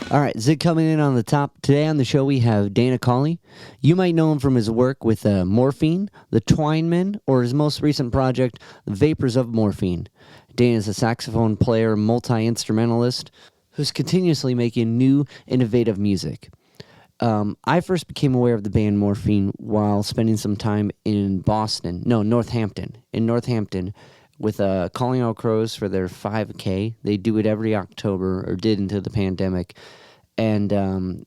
All right, Zig coming in on the top. Today on the show we have Dana Colley. You might know him from his work with Morphine, the Twinemen, or his most recent project, Vapors of Morphine. Dana is a saxophone player, multi-instrumentalist, who's continuously making new, innovative music. I first became aware of the band Morphine while spending some time in Northampton, with Calling All Crows for their 5K. They do it every October, or did until the pandemic. And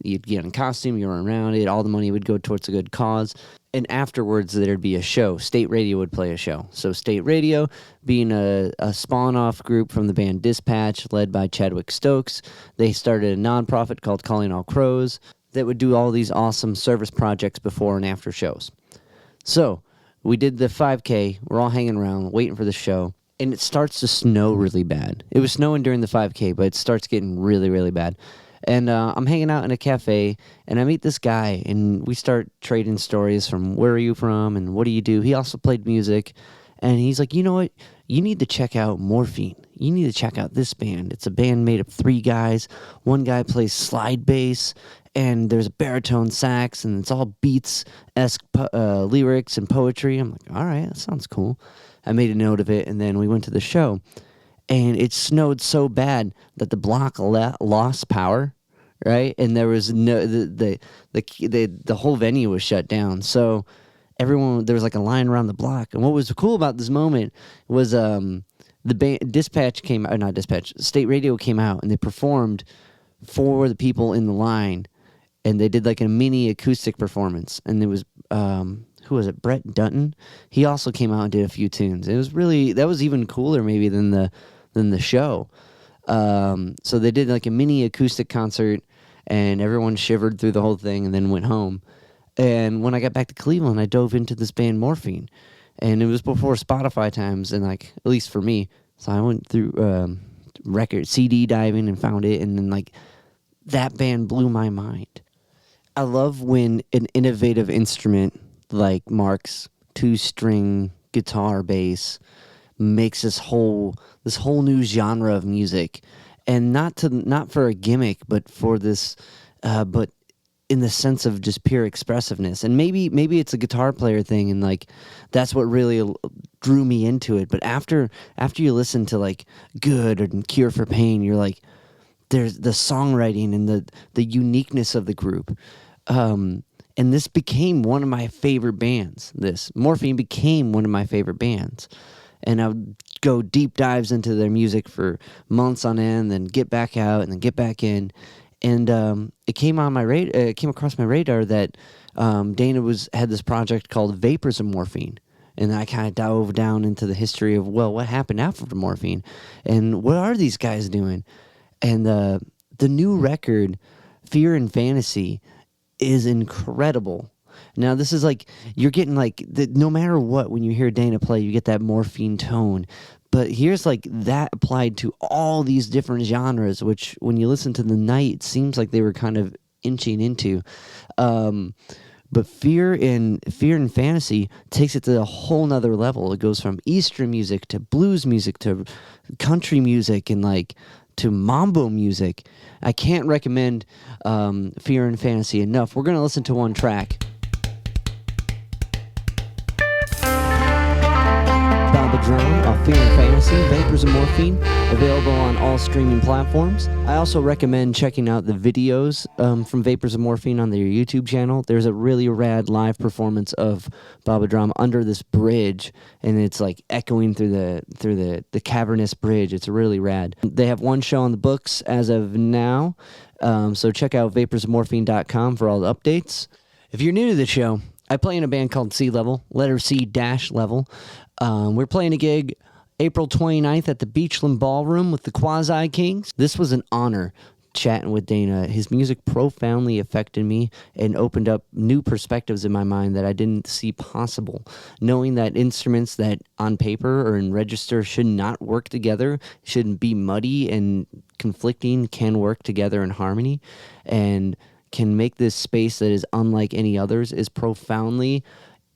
you'd get in costume, you run around it, all the money would go towards a good cause. And afterwards, there'd be a show. State Radio would play a show. So State Radio, being a spawn-off group from the band Dispatch, led by Chadwick Stokes, they started a nonprofit called Calling All Crows that would do all these awesome service projects before and after shows. So we did the 5K. We're all hanging around, waiting for the show, and it starts to snow really bad. It was snowing during the 5K, but it starts getting really, really bad. And I'm hanging out in a cafe, and I meet this guy, and we start trading stories from where are you from and what do you do. He also played music, and he's like, you know what? You need to check out Morphine. You need to check out this band. It's a band made of 3 guys. One guy plays slide bass, and there's a baritone sax, and it's all Beats-esque lyrics and poetry. I'm like, all right, that sounds cool. I made a note of it, and then we went to the show, and it snowed so bad that the block lost power, right? And there was no the whole venue was shut down. So there was like a line around the block. And what was cool about this moment was the State Radio came out, and they performed for the people in the line. And they did like a mini acoustic performance, and it was who was it? Brett Dutton. He also came out and did a few tunes. It was that was even cooler maybe than the show. So they did like a mini acoustic concert, and everyone shivered through the whole thing, and then went home. And when I got back to Cleveland, I dove into this band Morphine, and it was before Spotify times, and like at least for me, so I went through record CD diving and found it, and then like that band blew my mind. I love when an innovative instrument like Mark's 2-string guitar bass makes this whole new genre of music, and not for a gimmick, but for this, but in the sense of just pure expressiveness. And maybe it's a guitar player thing, and like that's what really drew me into it. But after you listen to like Good and Cure for Pain, you're like, there's the songwriting and the uniqueness of the group. And this became one of my favorite bands. Morphine became one of my favorite bands. And I would go deep dives into their music for months on end, then get back out and then get back in. And it came across my radar that Dana had this project called Vapors of Morphine. And I kind of dove down into the history of, well, what happened after Morphine? And what are these guys doing? And the new record, Fear and Fantasy, is incredible. Now, this is like, you're getting like, no matter what, when you hear Dana play, you get that Morphine tone. But here's like that applied to all these different genres, which when you listen to The Night, it seems like they were kind of inching into. But Fear and Fantasy takes it to a whole nother level. It goes from Eastern music to blues music to country music and like to mambo music. I can't recommend Fear and Fantasy enough. We're going to listen to one track. Baritone of Fear and Fantasy, Vapors of Morphine, available on all streaming platforms. I also recommend checking out the videos from Vapors of Morphine on their YouTube channel. There's a really rad live performance of Baba Drum under this bridge, and it's like echoing through the cavernous bridge. It's really rad. They have one show on the books as of now, so check out vaporsofmorphine.com for all the updates. If you're new to the show, I play in a band called C Level, letter C dash level. We're playing a gig April 29th at the Beachland Ballroom with the Quasi Kings. This was an honor chatting with Dana. His music profoundly affected me and opened up new perspectives in my mind that I didn't see possible. Knowing that instruments that on paper or in register should not work together, shouldn't be muddy and conflicting, can work together in harmony, and can make this space that is unlike any others, is profoundly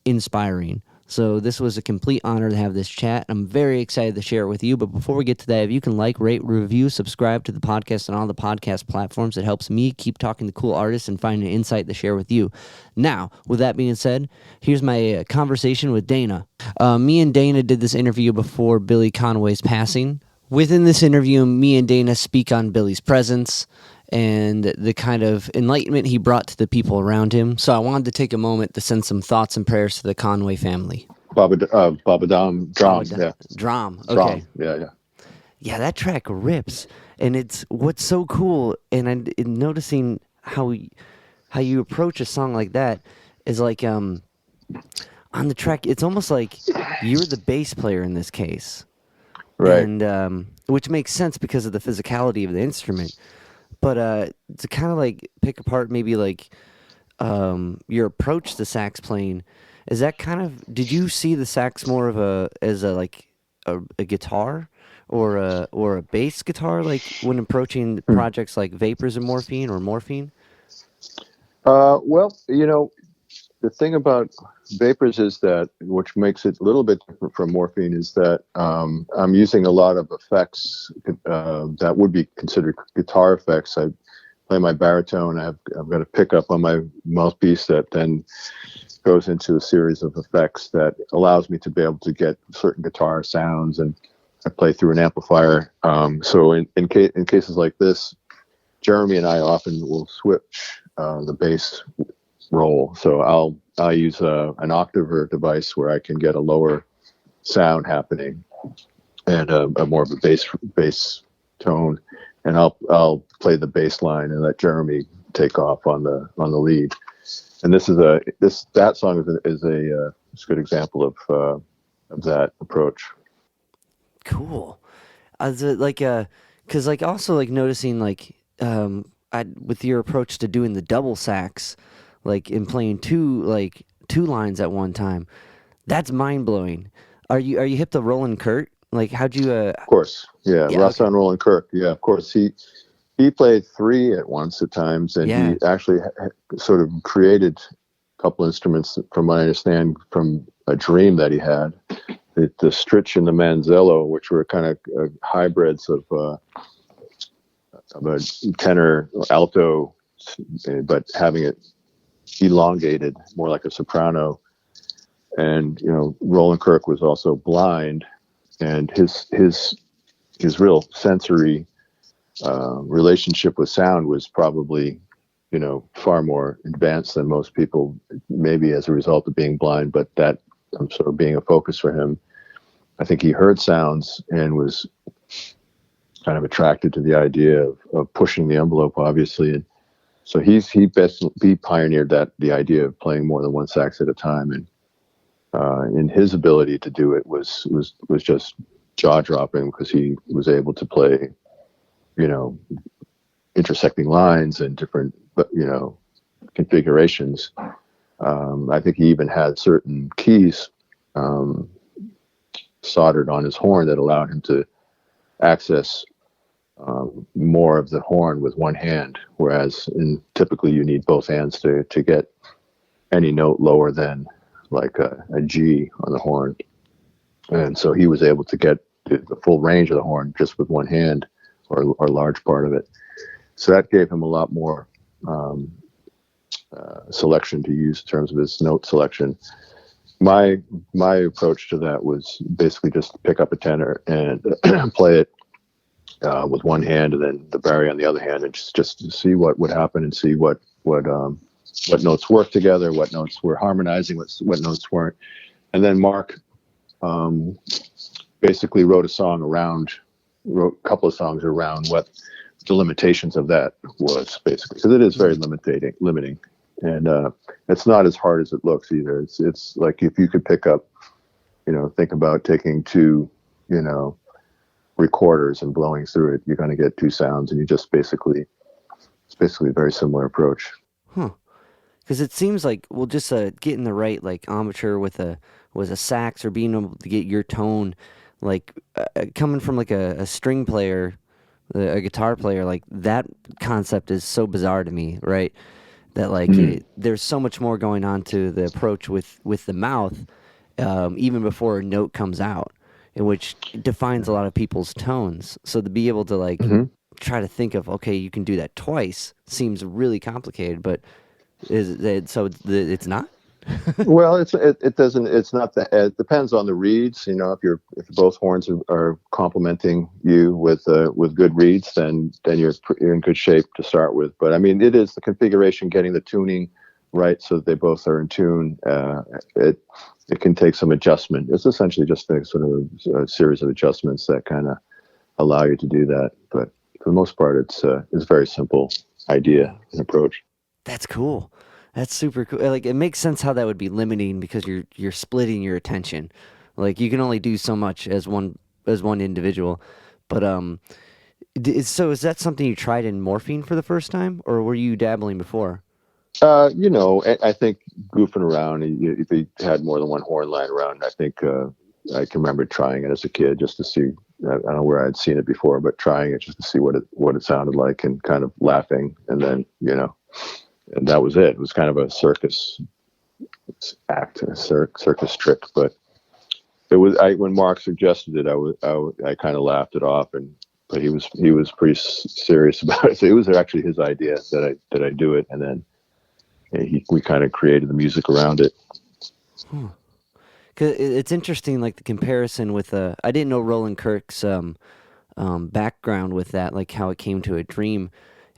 inspiring. So this was a complete honor to have this chat. I'm very excited to share it with you. But before we get to that, if you can like, rate, review, subscribe to the podcast on all the podcast platforms, it helps me keep talking to cool artists and find an insight to share with you. Now, with that being said, here's my conversation with Dana. Me and Dana did this interview before Billy Conway's passing. Within this interview, me and Dana speak on Billy's presence and the kind of enlightenment he brought to the people around him. So I wanted to take a moment to send some thoughts and prayers to the Conway family. Baba Dom, Drum, yeah. Drum, okay. Drum, yeah. Yeah, that track rips. And it's what's so cool, and in noticing how you approach a song like that is like on the track, it's almost like you're the bass player in this case. Right. And which makes sense because of the physicality of the instrument. But to kind of like pick apart maybe like your approach to sax playing, is that kind of, did you see the sax more of as a guitar or a bass guitar, like when approaching projects like Vapors of Morphine or Morphine? Well, the thing about Vapors is that, which makes it a little bit different from Morphine, is that I'm using a lot of effects that would be considered guitar effects. I play my baritone. I've got a pickup on my mouthpiece that then goes into a series of effects that allows me to be able to get certain guitar sounds, and I play through an amplifier. So in cases like this, Jeremy and I often will switch the bass roll. So I'll use an octaver device where I can get a lower sound happening and a more of a bass tone, and I'll play the bass line and let Jeremy take off on the lead. And that song is a good example of that approach. Cool. Because also like noticing like with your approach to doing the double sax, like in playing two lines at one time, that's mind blowing. Are you hip to Roland Kurt? Like how'd you? Of course, yeah. Russ on Roland Kirk, yeah. Of course, he played three at once at times, and he actually sort of created a couple instruments, from what I understand, from a dream that he had. The Stritch and the Manzello, which were kind of hybrids of a tenor or alto, but having it elongated, more like a soprano. And Roland Kirk was also blind, and his real sensory relationship with sound was probably far more advanced than most people, maybe as a result of being blind, but that sort of being a focus for him. I think he heard sounds and was kind of attracted to the idea of pushing the envelope, obviously. And so he pioneered the idea of playing more than one sax at a time. And in his ability to do it was just jaw dropping, because he was able to play, intersecting lines and different, configurations. I think he even had certain keys soldered on his horn that allowed him to access more of the horn with one hand, whereas typically you need both hands to get any note lower than like a G on the horn. And so he was able to get the full range of the horn just with one hand, or a large part of it. So that gave him a lot more selection to use in terms of his note selection. My approach to that was basically just pick up a tenor and play it with one hand, and then the bari on the other hand, and just to see what would happen, and see what notes worked together, what notes were harmonizing, what notes weren't. And then Mark basically wrote a couple of songs around what the limitations of that was, basically, because it is very limiting. And it's not as hard as it looks either. It's like, if you could pick up, think about taking two, recorders and blowing through it, you're going to get two sounds, and it's basically a very similar approach. Huh. Because it seems like, well, just getting the right like embouchure with a sax, or being able to get your tone, like coming from like a string player, a guitar player, like that concept is so bizarre to me, right? That like there's so much more going on to the approach with the mouth, even before a note comes out, in which defines a lot of people's tones. So to be able to like Hmm. try to think of, okay, you can do that twice seems really complicated, but it's not. Well, it doesn't, it's not that, it depends on the reeds. You know, if both horns are complementing you with good reeds, then you're in good shape to start with. But I mean, it is the configuration, getting the tuning right so that they both are in tune. It can take some adjustment. It's essentially just a sort of a series of adjustments that kind of allow you to do that. But for the most part, it's a very simple idea and approach. That's cool. That's super cool. Like it makes sense how that would be limiting because you're splitting your attention. Like you can only do so much as one individual. But so is that something you tried in morphine for the first time, or were you dabbling before? You know, I think goofing around, if he had more than one horn lying around, I think I can remember trying it as a kid just to see. I don't know where I'd seen it before, but trying it just to see what it sounded like, and kind of laughing, and then and that was it. It was kind of a circus act, a circus trick. But it was when Mark suggested it, I kind of laughed it off, but he was pretty serious about it. So it was actually his idea that I do it, and then we kind of created the music around it. Huh. 'Cause it's interesting, like the comparison with I didn't know Roland Kirk's background with that, like how it came to a dream,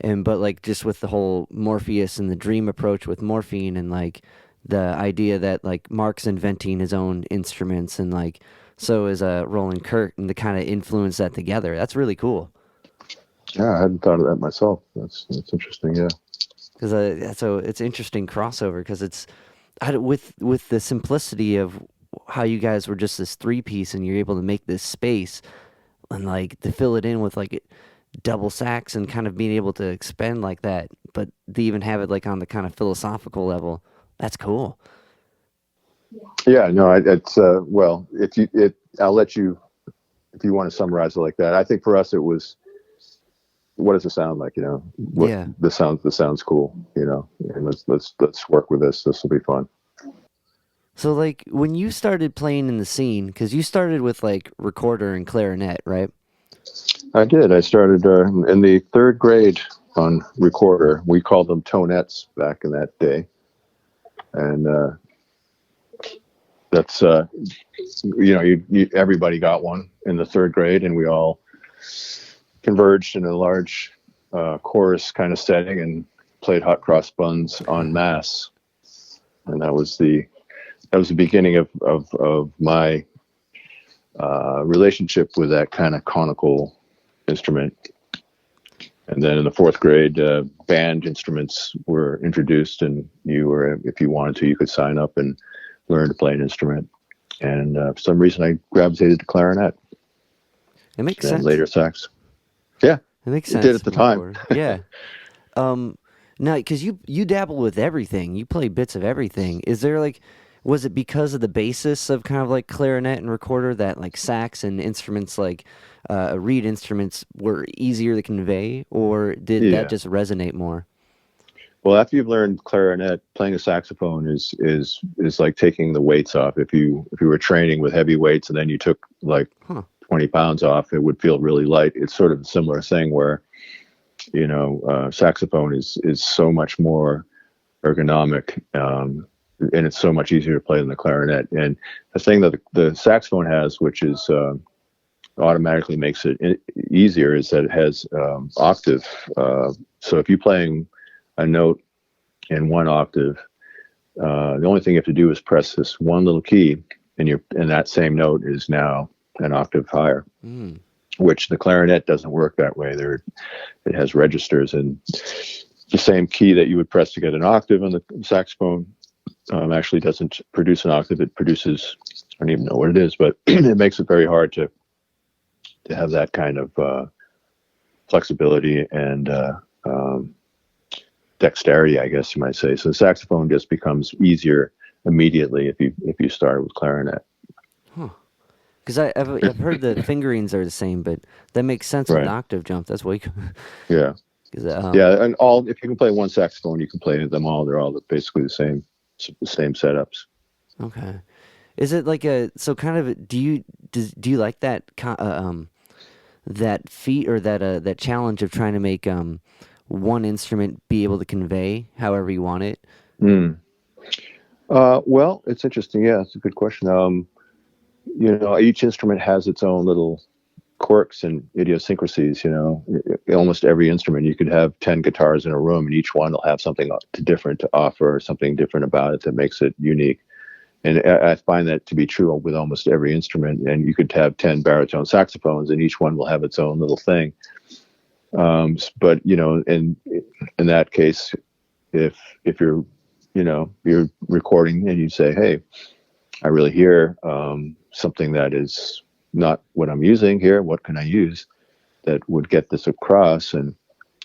but like just with the whole Morpheus and the dream approach with morphine, and like the idea that like Mark's inventing his own instruments, and like so is Roland Kirk, and to kind of influence that together. That's really cool. Yeah, I hadn't thought of that myself. That's interesting. Yeah. Because so it's interesting crossover because with the simplicity of how you guys were just this three piece and you're able to make this space and like to fill it in with like double sax and kind of being able to expend like that, but to even have it like on the kind of philosophical level, that's cool. Yeah. No, it's well, I'll let you, if you want to summarize it like that. I think for us it was, what does it sound like? What Yeah. the sound's cool. And let's work with this. This will be fun. So like when you started playing in the scene, because you started with like recorder and clarinet, right? I did. I started in the third grade on recorder. We called them tonettes back in that day, and that's everybody got one in the third grade, and we all converged in a large chorus kind of setting and played hot cross buns en masse. And that was the beginning of my relationship with that kind of conical instrument. And then in the fourth grade, band instruments were introduced, and if you wanted to, you could sign up and learn to play an instrument. And for some reason, I gravitated to clarinet. It makes And sense. later sax. Yeah, It makes it sense. did at the time. Yeah. Now, because you dabble with everything, you play bits of everything. Is there like, was it because of the basis of kind of like clarinet and recorder that like sax and instruments like reed instruments were easier to convey, or did that Yeah. just resonate more? Well, after you've learned clarinet, playing a saxophone is like taking the weights off. If you were training with heavy weights and then you took like Huh. 20 pounds off, it would feel really light. It's sort of a similar thing where saxophone is so much more ergonomic, and it's so much easier to play than the clarinet. And the thing that the saxophone has, which is automatically makes it easier, is that it has octave. So if you're playing a note in one octave, the only thing you have to do is press this one little key, and that same note is now an octave higher. Mm. Which the clarinet doesn't work that way. It has registers, and the same key that you would press to get an octave on the saxophone actually doesn't produce an octave. It produces, I don't even know what it is, but it makes it very hard to have that kind of flexibility and dexterity, I guess you might say. So the saxophone just becomes easier immediately if you start with clarinet. Huh. Because I've heard the fingerings are the same, but that makes sense with Right. an octave jump. That's way. Yeah. Yeah, and if you can play one saxophone, you can play them all. They're all basically the same setups. Okay. Is it like a so kind of do you like that that feat or that challenge of trying to make one instrument be able to convey however you want it? Mm. Well, it's interesting. Yeah, it's a good question. Each instrument has its own little quirks and idiosyncrasies. Almost every instrument, you could have 10 guitars in a room, and each one will have something different to offer, something different about it that makes it unique. And I find that to be true with almost every instrument. And you could have 10 baritone saxophones, and each one will have its own little thing. But in that case, if you're recording and you say, "Hey, I really hear something that is not what I'm using here. What can I use that would get this across?" And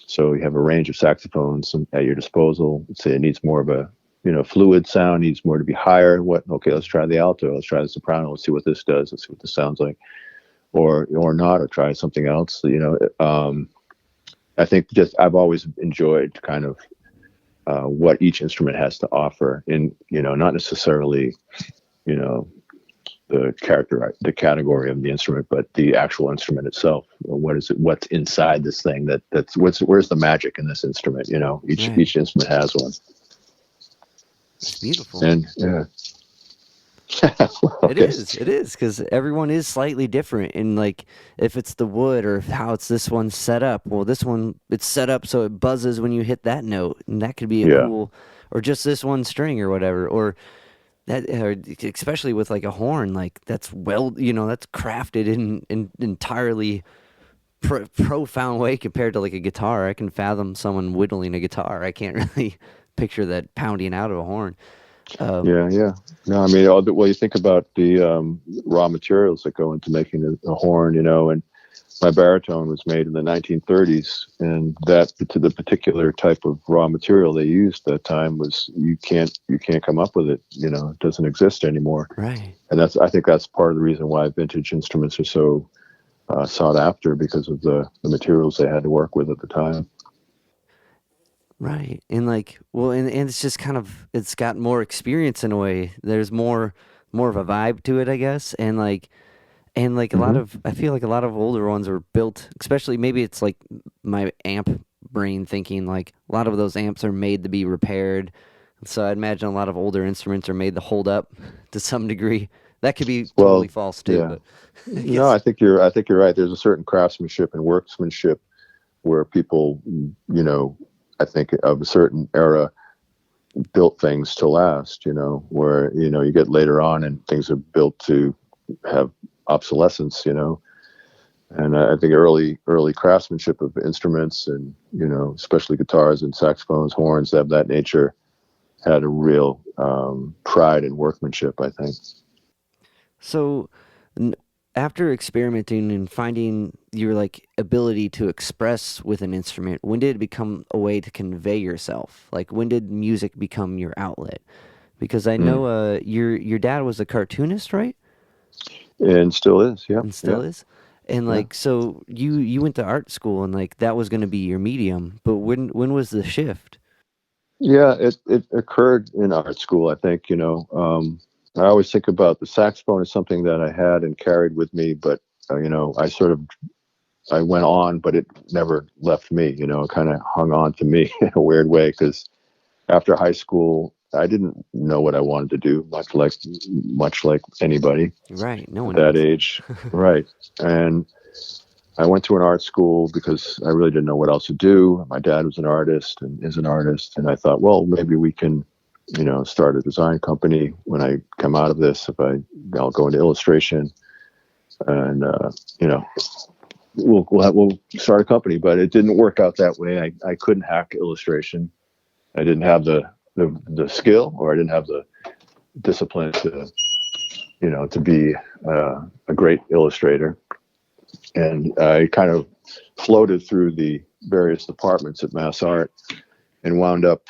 so you have a range of saxophones at your disposal. Let's say it needs more of a fluid sound, needs more to be higher. Okay, let's try the alto. Let's try the soprano. Let's see what this does. Let's see what this sounds like, or not, or try something else. I think I've always enjoyed kind of what each instrument has to offer, in not necessarily the category of the instrument, but the actual instrument itself. What is it? What's inside this thing? Where's the magic in this instrument? Right. Each instrument has one. It's beautiful. And yeah. It is. It is because everyone is slightly different in like if it's the wood or how it's this one set up. Well, this one it's set up so it buzzes when you hit that note, and that could be a Yeah. cool, or just this one string or whatever, or that, or especially with like a horn, like that's that's crafted in entirely profound way compared to like a guitar. I can fathom someone whittling a guitar. I can't really picture that pounding out of a horn. Yeah. No, I mean, you think about the raw materials that go into making a horn, and my baritone was made in the 1930s, and the particular type of raw material they used that time was you can't come up with it. It doesn't exist anymore. Right. And I think that's part of the reason why vintage instruments are so sought after, because of the materials they had to work with at the time. Right. And like, well, and it's just kind of, it's got more experience in a way. There's more of a vibe to it, I guess. And like a lot of, I feel like a lot of older ones are built, especially maybe it's like my amp brain thinking like a lot of those amps are made to be repaired. So I'd imagine a lot of older instruments are made to hold up to some degree. That could be totally false too, yeah. but No, I think you're right. There's a certain craftsmanship and workmanship where people, I think of a certain era built things to last, where, you get later on and things are built to have obsolescence, and I think early craftsmanship of instruments and, especially guitars and saxophones, horns of that nature had a real pride in workmanship, I think. So, after experimenting and finding your like ability to express with an instrument, when did it become a way to convey yourself? Like when did music become your outlet? Because I know your dad was a cartoonist, right? And still is, yeah. And still is. And like so you went to art school and like that was going to be your medium, but when was the shift? Yeah, it occurred in art school, I think. I always think about the saxophone as something that I had and carried with me, but I went on, but it never left me. It kind of hung on to me in a weird way, because after high school, I didn't know what I wanted to do, much like anybody Right, no at one that does. age, right? And I went to an art school because I really didn't know what else to do. My dad was an artist and is an artist, and I thought, well, maybe we can, start a design company when I come out of this. I'll go into illustration, and we'll start a company. But it didn't work out that way. I couldn't hack illustration. I didn't have the skill, or I didn't have the discipline to be a great illustrator. And I kind of floated through the various departments at Mass Art and wound up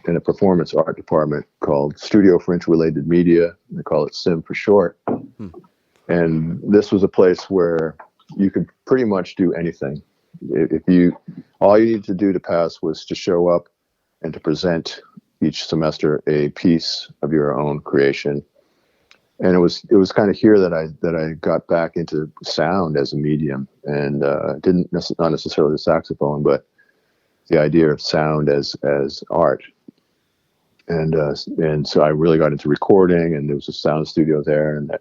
in a performance art department called Studio for Interrelated Media. They call it SIM for short. And this was a place where you could pretty much do anything. All you needed to do to pass was to show up and to present each semester a piece of your own creation. And it was kind of here that I got back into sound as a medium, and not necessarily the saxophone, but the idea of sound as art. And so I really got into recording, and there was a sound studio there, and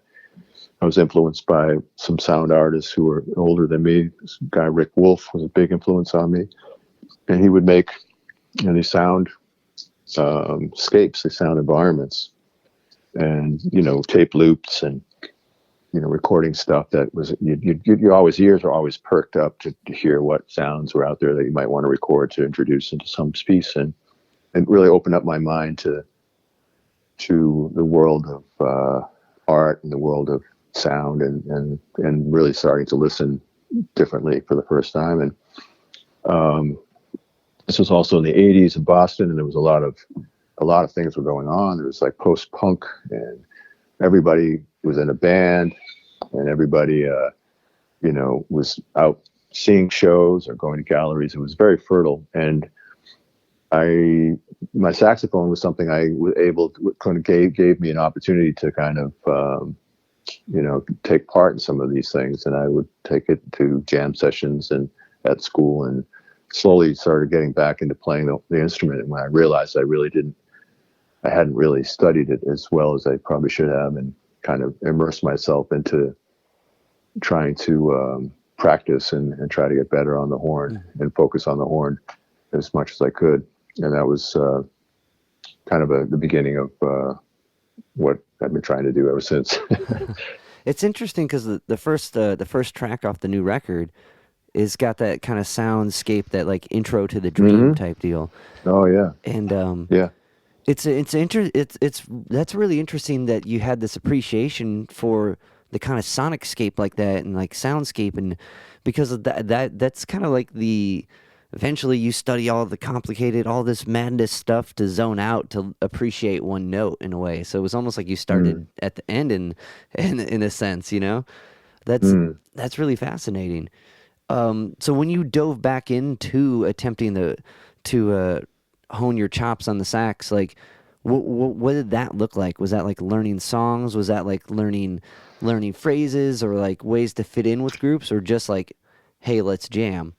I was influenced by some sound artists who were older than me. This guy Rick Wolfe was a big influence on me, and he would make these sound scapes, these sound environments, and tape loops, and recording stuff that was you always ears are always perked up to hear what sounds were out there that you might want to record to introduce into some piece, and it really opened up my mind to the world of art and the world of sound, and really starting to listen differently for the first time. And this was also in the 80s in Boston, and there was a lot of things were going on. There was like post-punk, and everybody was in a band, and everybody was out seeing shows or going to galleries. It was very fertile, and my saxophone was something I was able to kind of gave me an opportunity to kind of take part in some of these things, and I would take it to jam sessions and at school, and slowly started getting back into playing the instrument. And when I realized I hadn't really studied it as well as I probably should have, and kind of immersed myself into trying to practice and try to get better on the horn and focus on the horn as much as I could. And that was kind of the beginning of what I've been trying to do ever since. It's interesting because the first track off the new record is got that kind of soundscape, that like intro to the dream type deal. Oh yeah. And yeah. It's that's really interesting that you had this appreciation for the kind of sonic scape like that, and like soundscape, and because of that's kind of like eventually you study all this madness stuff to zone out, to appreciate one note in a way. So it was almost like you started at the end in a sense, that's really fascinating. So when you dove back into attempting to hone your chops on the sax, like what did that look like? Was that like learning songs? Was that like learning phrases, or like ways to fit in with groups, or just like, hey, let's jam?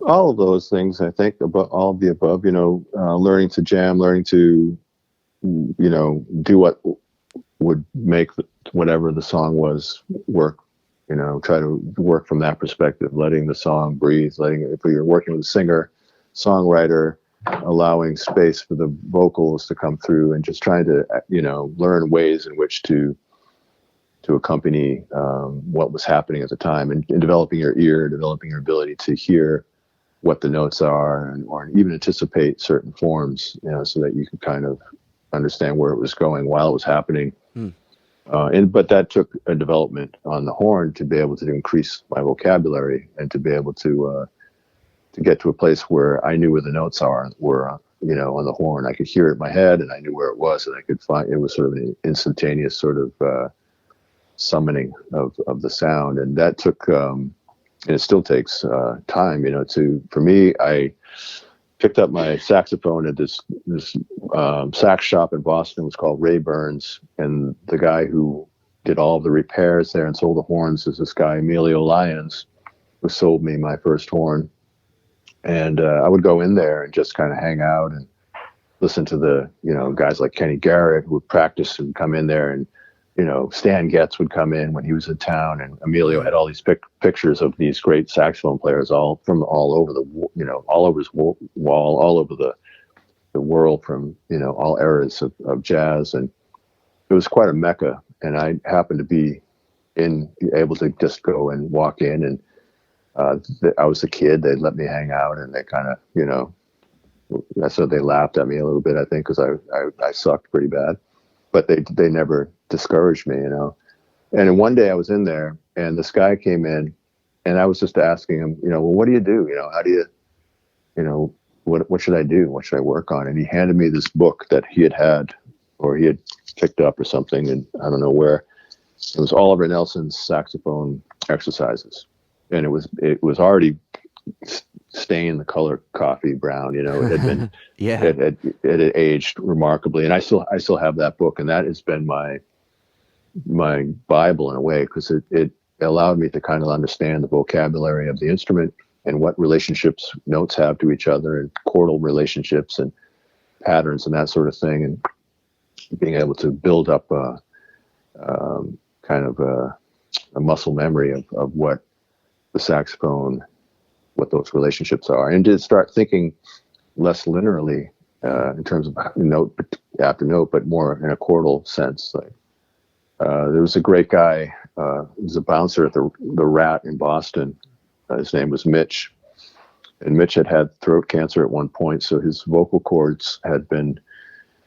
All of those things, I think, about all of the above. Learning to jam, learning to do what would make whatever the song was work. Try to work from that perspective, letting the song breathe, if you're working with a singer, songwriter, allowing space for the vocals to come through, and just trying to learn ways in which to accompany what was happening at the time, and developing your ear, developing your ability to hear what the notes are, or even anticipate certain forms, so that you could kind of understand where it was going while it was happening. But that took a development on the horn to be able to increase my vocabulary, and to be able to get to a place where I knew where the notes were on the horn. I could hear it in my head, and I knew where it was, and I could find it was sort of an instantaneous sort of summoning of the sound. And that took, and it still takes time, for me. I picked up my saxophone at this sax shop in Boston. It was called Ray Burns, and the guy who did all of the repairs there and sold the horns is this guy Jeremy Lyons, who sold me my first horn. And I would go in there and just kind of hang out and listen to the guys like Kenny Garrett, who would practice and come in there, and Stan Getz would come in when he was in town, and Emilio had all these pictures of these great saxophone players, all over all over his wall, all over the world, from all eras of jazz. And it was quite a mecca. And I happened to be able to just go and walk in, and I was a kid. They'd let me hang out, and they kind of so they laughed at me a little bit, I think, because I sucked pretty bad. But they never discouraged me, And then one day I was in there, and this guy came in, and I was just asking him, well, what do you do? How do you, what should I do? What should I work on? And he handed me this book that he had or he had picked up or something, and I don't know where. It was Oliver Nelson's saxophone exercises, and it was already stained the color coffee brown. It had been it had aged remarkably, and I still have that book, and that has been my my Bible in a way, because it allowed me to kind of understand the vocabulary of the instrument and what relationships notes have to each other, and chordal relationships and patterns and that sort of thing, and being able to build up kind of a muscle memory of what the saxophone, what those relationships are, and to start thinking less linearly in terms of note after note, but more in a chordal sense. Like there was a great guy, he was a bouncer at the Rat in Boston. His name was Mitch, and Mitch had throat cancer at one point, so his vocal cords had been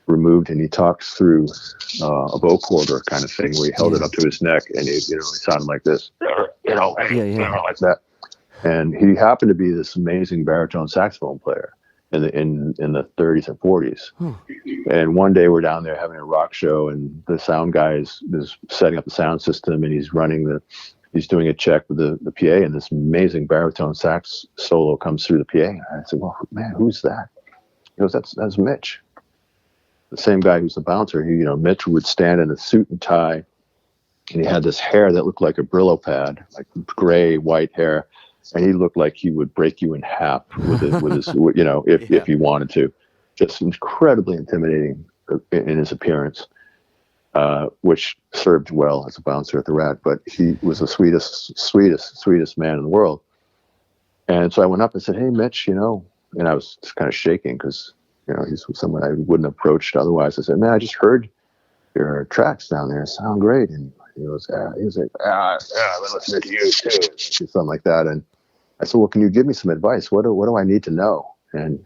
removed, and he talked through a vocoder kind of thing, where he held it up to his neck, and he sounded like this, like that. And he happened to be this amazing baritone saxophone player in the 30s and 40s. And one day we're down there having a rock show, and the sound guy is setting up the sound system, and he's doing a check with the PA, and this amazing baritone sax solo comes through the PA. And I said, well, man, who's that? He goes, that's Mitch. The same guy who's the bouncer. Mitch would stand in a suit and tie, and he had this hair that looked like a Brillo pad, like gray, white hair. And he looked like he would break you in half with his, if he wanted to. Just incredibly intimidating in his appearance, which served well as a bouncer at the Rat. But he was the sweetest man in the world. And so I went up and said, "Hey, Mitch, and I was just kind of shaking because, he's someone I wouldn't have approached otherwise. I said, man, I just heard your tracks down there sound great. And he was like, I've been listening to you too. Something like that. And I said, well, can you give me some advice? What do I need to know? And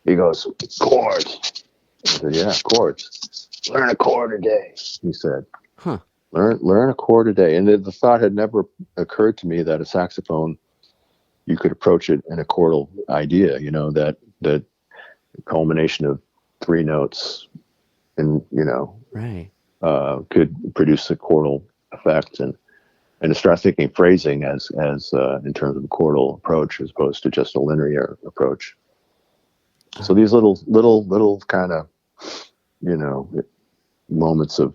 he goes, chords. I said, yeah, chords. Learn a chord a day, he said. Huh. Learn a chord a day. And the thought had never occurred to me that a saxophone, you could approach it in a chordal idea, that culmination of three notes and, right. Could produce a chordal effect, and to start thinking phrasing as in terms of a chordal approach as opposed to just a linear approach. So these little kind of, moments of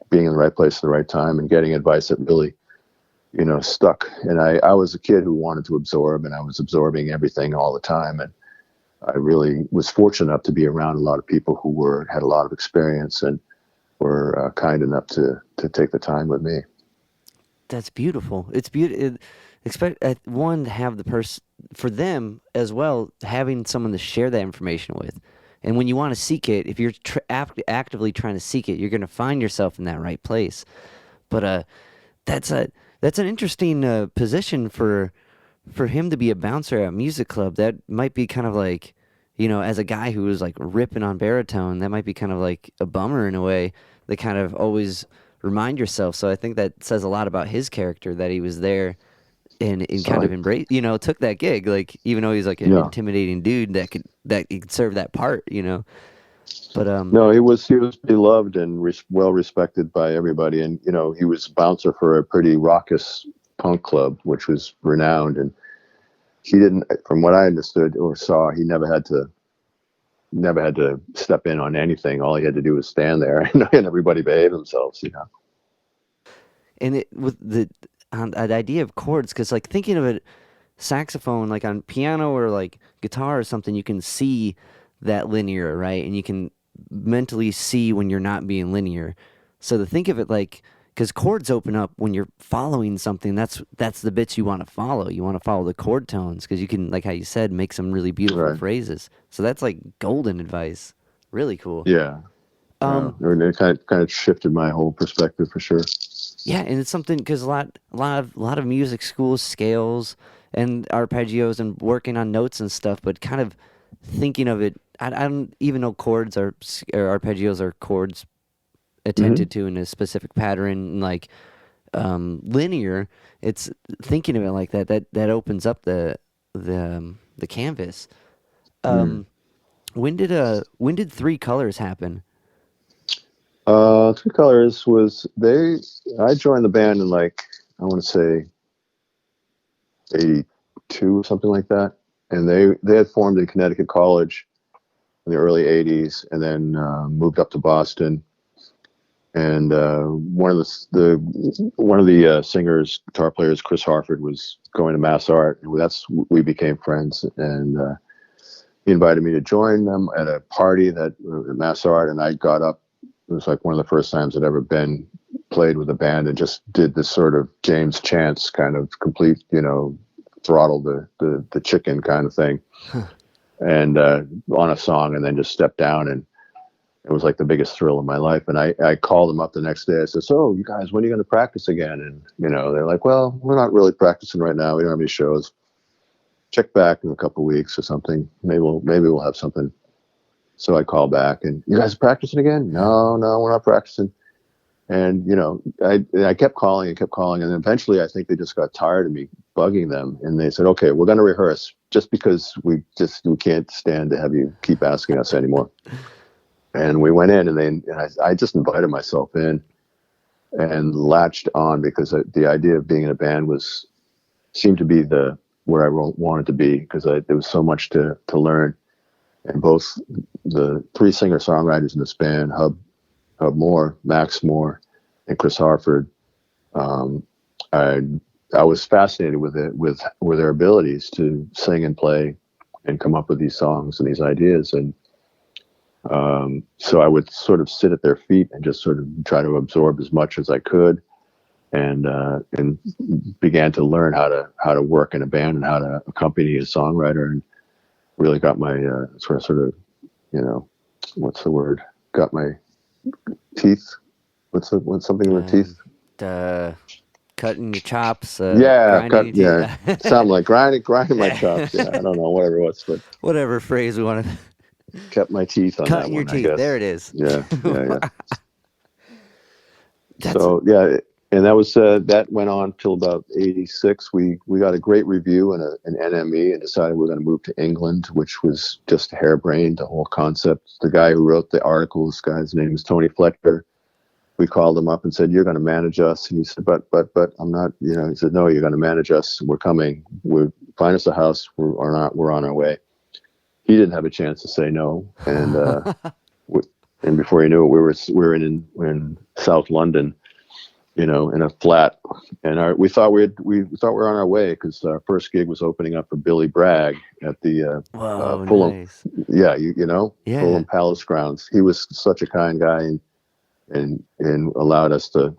being in the right place at the right time and getting advice that really, stuck. And I was a kid who wanted to absorb, and I was absorbing everything all the time. And I really was fortunate enough to be around a lot of people who had a lot of experience and were kind enough to take the time with me. That's beautiful. It's beautiful. Expect one to have the person for them as well, having someone to share that information with. And when you want to seek it, if you're actively trying to seek it, you're going to find yourself in that right place. But that's an interesting position for him to be a bouncer at a music club. That might be kind of like, as a guy who was like ripping on baritone, that might be kind of like a bummer in a way. They kind of always remind yourself. So I think that says a lot about his character, that he was there and kind of embrace, took that gig, like, even though he's like an intimidating dude that he could serve that part, But no, he was beloved and well respected by everybody, and he was bouncer for a pretty raucous punk club, which was renowned. And he didn't, from what I understood or saw, he never had to step in on anything. All he had to do was stand there, and everybody behaved themselves, And it with the idea of chords, because like thinking of it, saxophone, like on piano or like guitar or something, you can see that linear, right? And you can mentally see when you're not being linear. So to think of it like, because chords open up when you're following something, that's the bits you want to follow. You want to follow the chord tones, because you can, like how you said, make some really beautiful phrases. So that's like golden advice. Really cool. Yeah. It kind of shifted my whole perspective for sure. Yeah, and it's something, because a lot of music schools, scales and arpeggios and working on notes and stuff, but kind of thinking of it, I don't even know chords or arpeggios are chords attended to in a specific pattern, like linear. It's thinking of it like that opens up the canvas. When did Three Colors happen? Three Colors I joined the band in, like, I want to say 82 or something like that. And they had formed in Connecticut College in the early 80s, and then moved up to Boston. and one of the singers, guitar players, Chris Harford, was going to Mass Art, and we became friends, and he invited me to join them at a party at Mass Art, and I got up. It was like one of the first times I'd ever played with a band, and just did this sort of James Chance kind of complete, throttle the chicken kind of thing, and on a song, and then just stepped down, and it was like the biggest thrill of my life. And I called them up the next day. I said, "So you guys, when are you going to practice again?" And they're like, "Well, we're not really practicing right now. We don't have any shows. Check back in a couple of weeks or something. Maybe we'll have something." So I called back, and, "You guys are practicing again?" No, we're not practicing. And I kept calling and kept calling, and eventually I think they just got tired of me bugging them, and they said, "Okay, we're going to rehearse, just because we can't stand to have you keep asking us anymore." And we went in, and I just invited myself in and latched on, because the idea of being in a band seemed to be where I wanted to be, because there was so much to learn. And both the three singer-songwriters in this band, Hub Moore, Max Moore, and Chris Harford, I was fascinated with their abilities to sing and play and come up with these songs and these ideas. And so I would sort of sit at their feet and just sort of try to absorb as much as I could, and began to learn how to work in a band and how to accompany a songwriter, and really got my sort of what's the word? Got my teeth. What's something with teeth? Cutting your chops. Something like grinding my chops. Yeah, I don't know, whatever it was, but whatever phrase we want to. Kept my teeth on Cutting that your one, teeth. I guess. There it is. Yeah. And that was that went on till about 86. We got a great review and an NME, and decided we were going to move to England, which was just harebrained, the whole concept. The guy who wrote the article, this guy's name is Tony Fletcher. We called him up and said, "You're going to manage us." And he said, but I'm not, he said, "No, you're going to manage us. We're coming. Find us a house. We're on our way." He didn't have a chance to say no. And, and before you knew it, we were in South London, in a flat, and we thought we were on our way, because our first gig was opening up for Billy Bragg at the Fulham, nice. Fulham Palace grounds. He was such a kind guy, and allowed us to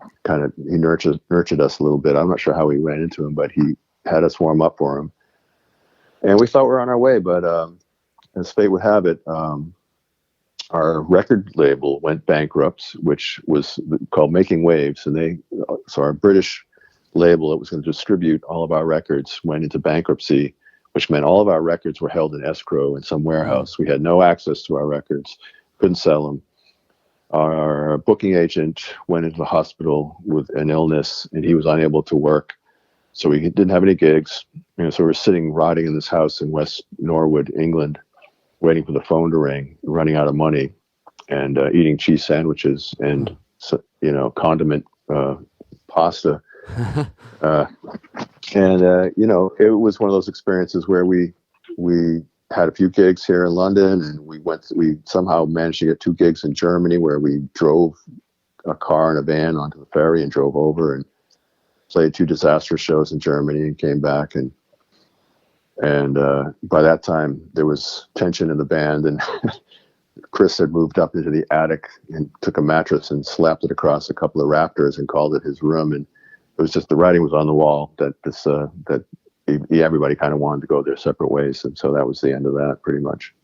he nurtured us a little bit. I'm not sure how we ran into him, but he had us warm up for him, and we thought we were on our way. But as fate would have it, our record label went bankrupt, which was called Making Waves, and so our British label that was going to distribute all of our records went into bankruptcy, which meant all of our records were held in escrow in some warehouse. We had no access to our records, couldn't sell them. Our booking agent went into the hospital with an illness, and he was unable to work, so we didn't have any gigs. So we're sitting rotting in this house in West Norwood, England, waiting for the phone to ring, running out of money, and eating cheese sandwiches and condiment pasta. It was one of those experiences where we had a few gigs here in London, and we somehow managed to get 2 gigs in Germany, where we drove a car and a van onto the ferry and drove over and played 2 disastrous shows in Germany and came back. And by that time there was tension in the band, and Chris had moved up into the attic and took a mattress and slapped it across a couple of rafters and called it his room. And it was just, the writing was on the wall that everybody kind of wanted to go their separate ways. And so that was the end of that, pretty much.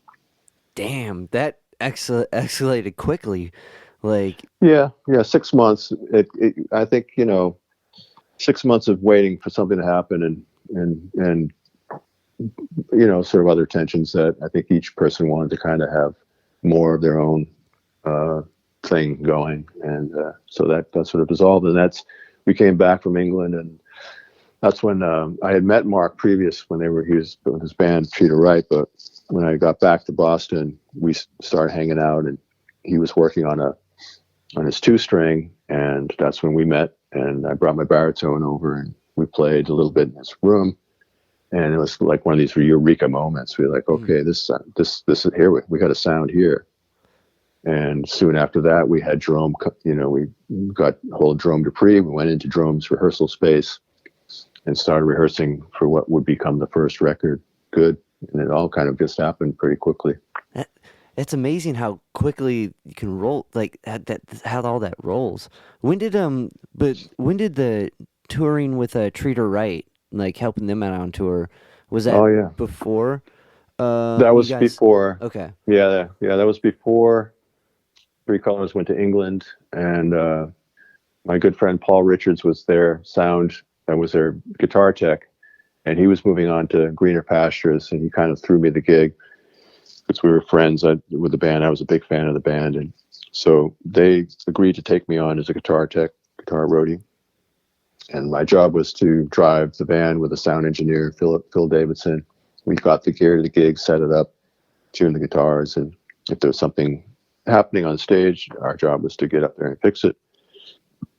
Damn, that escalated quickly. Yeah, 6 months. I think 6 months of waiting for something to happen, and sort of other tensions that I think each person wanted to kind of have more of their own thing going, and so that sort of dissolved. And we came back from England, and that's when I had met Mark previous, when he was with his band Peter Wright. But when I got back to Boston, we started hanging out, and he was working on his 2-string, and that's when we met. And I brought my baritone over, and we played a little bit in his room. And it was like one of these eureka moments. We were like, okay, this is here. We got a sound here. And soon after that, we had Jerome, we got hold of Jerome Deupree. We went into Jerome's rehearsal space and started rehearsing for what would become the first record, Good. And it all kind of just happened pretty quickly. It's amazing how quickly you can roll, like how all that rolls. When did the touring with Treater Wright, like helping them out on tour, was that Oh yeah, before? that You was guys, before. okay. Yeah, that was before Three Colors went to England, and my good friend Paul Richards was their guitar tech, and he was moving on to greener pastures, and he kind of threw me the gig because we were friends with the band. I was a big fan of the band, and so they agreed to take me on as a guitar tech, guitar roadie, and my job was to drive the band with a sound engineer, Phil Davidson. We got the gear to the gig, set it up, tune the guitars, and if there was something happening on stage, our job was to get up there and fix it.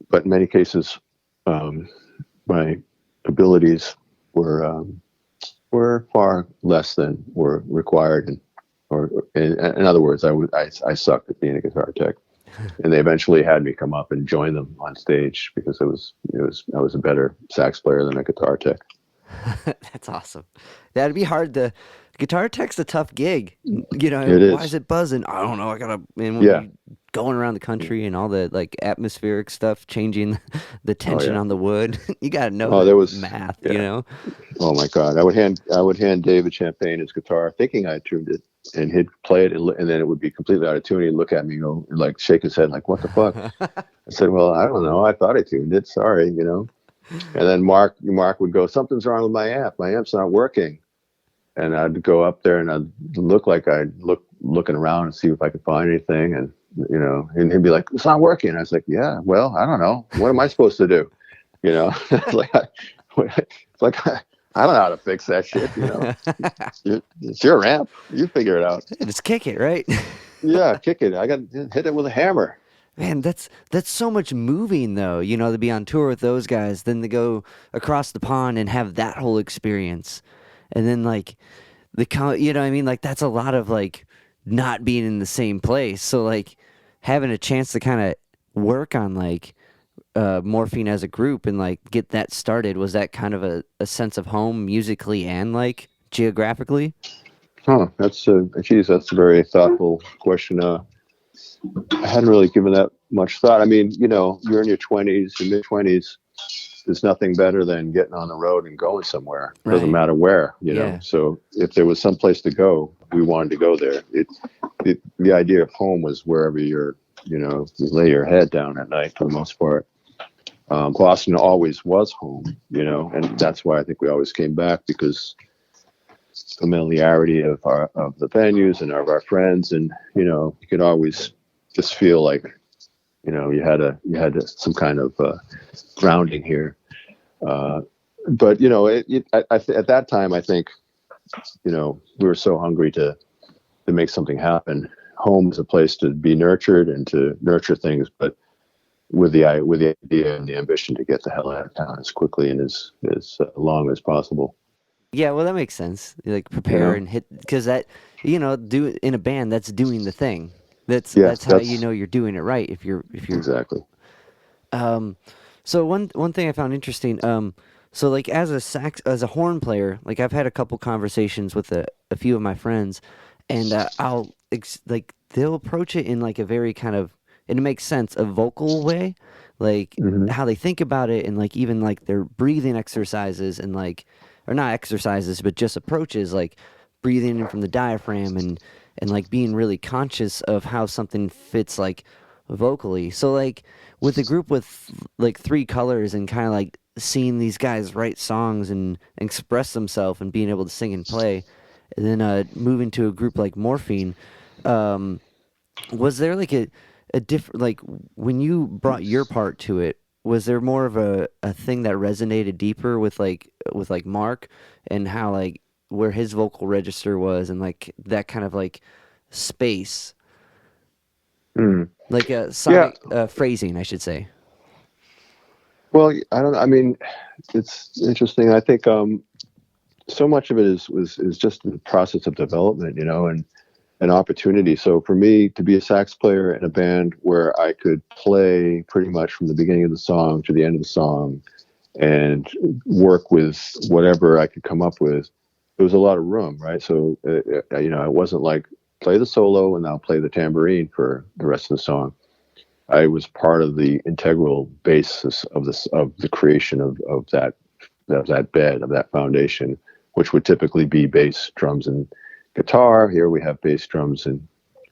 But in many cases, my abilities were far less than were required, or in other words, I sucked at being a guitar tech, and they eventually had me come up and join them on stage because I was a better sax player than a guitar tech. That's awesome. That'd be hard to. Guitar tech's a tough gig. It Why is. is it buzzing? I don't know. I gotta. And when Yeah. you going around the country and all the like atmospheric stuff, changing the tension yeah. on the wood, you gotta know There was math. yeah. Oh my God! I would hand David Champagne his guitar, thinking I tuned it, and he'd play it, and then it would be completely out of tune. He'd look at me, and like shake his head, like, "What the fuck?" I said, "Well, I don't know. I thought I tuned it. Sorry, And then Mark would go, "Something's wrong with my amp. My amp's not working." And I'd go up there and I'd look like looking around and see if I could find anything, and and he'd be like, "It's not working." And I was like, "Yeah, well, I don't know. What am I supposed to do?" It's like I don't know how to fix that shit. It's your amp. You figure it out. Just kick it, right? Yeah, kick it. I got to hit it with a hammer. Man, that's so much moving though, to be on tour with those guys, then to go across the pond and have that whole experience. And then like you know what I mean? Like that's a lot of like not being in the same place. So like having a chance to kind of work on like Morphine as a group and like get that started, was that kind of a sense of home musically and like geographically? Huh. That's that's a very thoughtful question. I hadn't really given that much thought. I mean, you're in your 20s, your mid 20s. There's nothing better than getting on the road and going somewhere. It doesn't matter where, Yeah. So if there was some place to go, we wanted to go there. The idea of home was wherever you lay your head down at night for the most part. Boston always was home, and that's why I think we always came back, because familiarity of the venues and of our friends, and you could always just feel like you had some kind of grounding here. But at that time, I think we were so hungry to make something happen. Home is a place to be nurtured and to nurture things, but with the idea and the ambition to get the hell out of town as quickly and as long as possible. Yeah, well, that makes sense. Like prepare and hit, because that, do in a band, that's doing the thing. That's how you're doing it right. If you're exactly. So one thing I found interesting. So like as a horn player, like I've had a couple conversations with a few of my friends, and they'll approach it in like a very kind of, and it makes sense, a vocal way, like how they think about it, and like even like their breathing exercises and like, or not exercises, but just approaches, like breathing in from the diaphragm and like being really conscious of how something fits like vocally. So like with a group with like Three Colors and kind of like seeing these guys write songs and express themselves and being able to sing and play, and then moving to a group like Morphine, was there like a different, like when you brought your part to it, was there more of a thing that resonated deeper with Mark, and how like where his vocal register was and like that kind of like space, like a sonic phrasing, I should say. Well, I don't know. I mean, it's interesting. I think so much of it is just the process of development, and an opportunity. So for me to be a sax player in a band where I could play pretty much from the beginning of the song to the end of the song and work with whatever I could come up with, there was a lot of room, right? So, it wasn't like play the solo and I'll play the tambourine for the rest of the song. I was part of the integral basis of the creation of that bed, of that foundation, which would typically be bass, drums, and guitar. Here we have bass, drums, and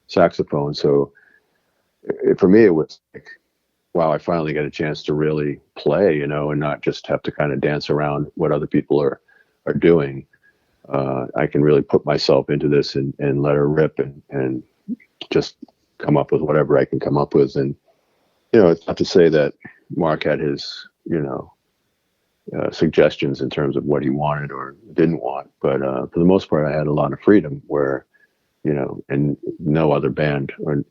saxophone. So for me, it was like, wow, I finally got a chance to really play, and not just have to kind of dance around what other people are doing. I can really put myself into this and let her rip and just come up with whatever I can come up with. And, it's not to say that Mark had his, suggestions in terms of what he wanted or didn't want. But for the most part, I had a lot of freedom where, and no other band or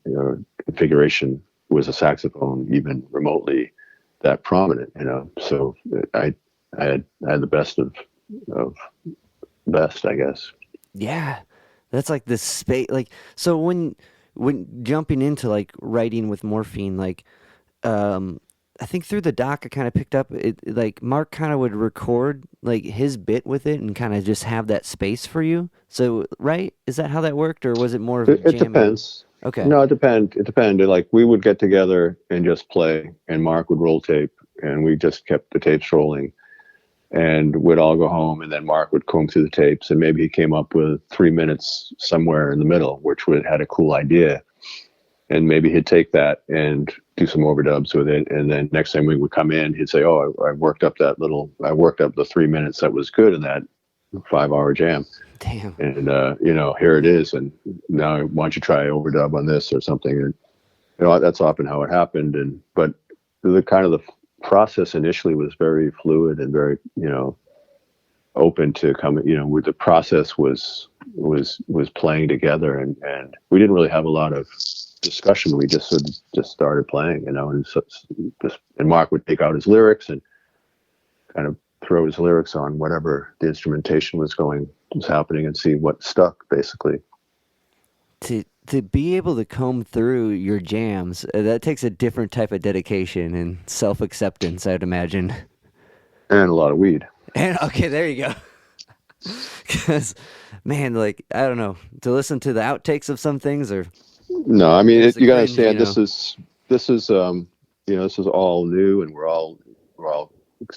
configuration was a saxophone even remotely that prominent, So I had the best of best, I guess. Yeah, that's like the space. Like, so when jumping into like writing with Morphine, like, I think through the doc I kind of picked up it like Mark kind of would record like his bit with it and kind of just have that space for you. So, right? Is that how that worked, or was it more of a It jamming? depends. Okay. No, it depended. Like we would get together and just play, and Mark would roll tape, and we just kept the tapes rolling, and we'd all go home, and then Mark would comb through the tapes, and maybe he came up with 3 minutes somewhere in the middle, which had a cool idea, and maybe he'd take that and do some overdubs with it, and then next time we would come in, he'd say, "Oh, I worked up the 3 minutes that was good in that 5-hour jam." Damn. And here it is, and now why don't you try overdub on this or something? And that's often how it happened. But the kind of the process initially was very fluid and very open to coming. Where the process was playing together, and we didn't really have a lot of discussion. We just started playing, and Mark would take out his lyrics and kind of throw his lyrics on whatever the instrumentation was happening and see what stuck, basically. To be able to comb through your jams, that takes a different type of dedication and self acceptance, I'd imagine. And a lot of weed. And okay, there you go. Because, man, like I don't know, to listen to the outtakes of some things, or no, I mean there's the you got to cringe, understand this is this is all new, and we're all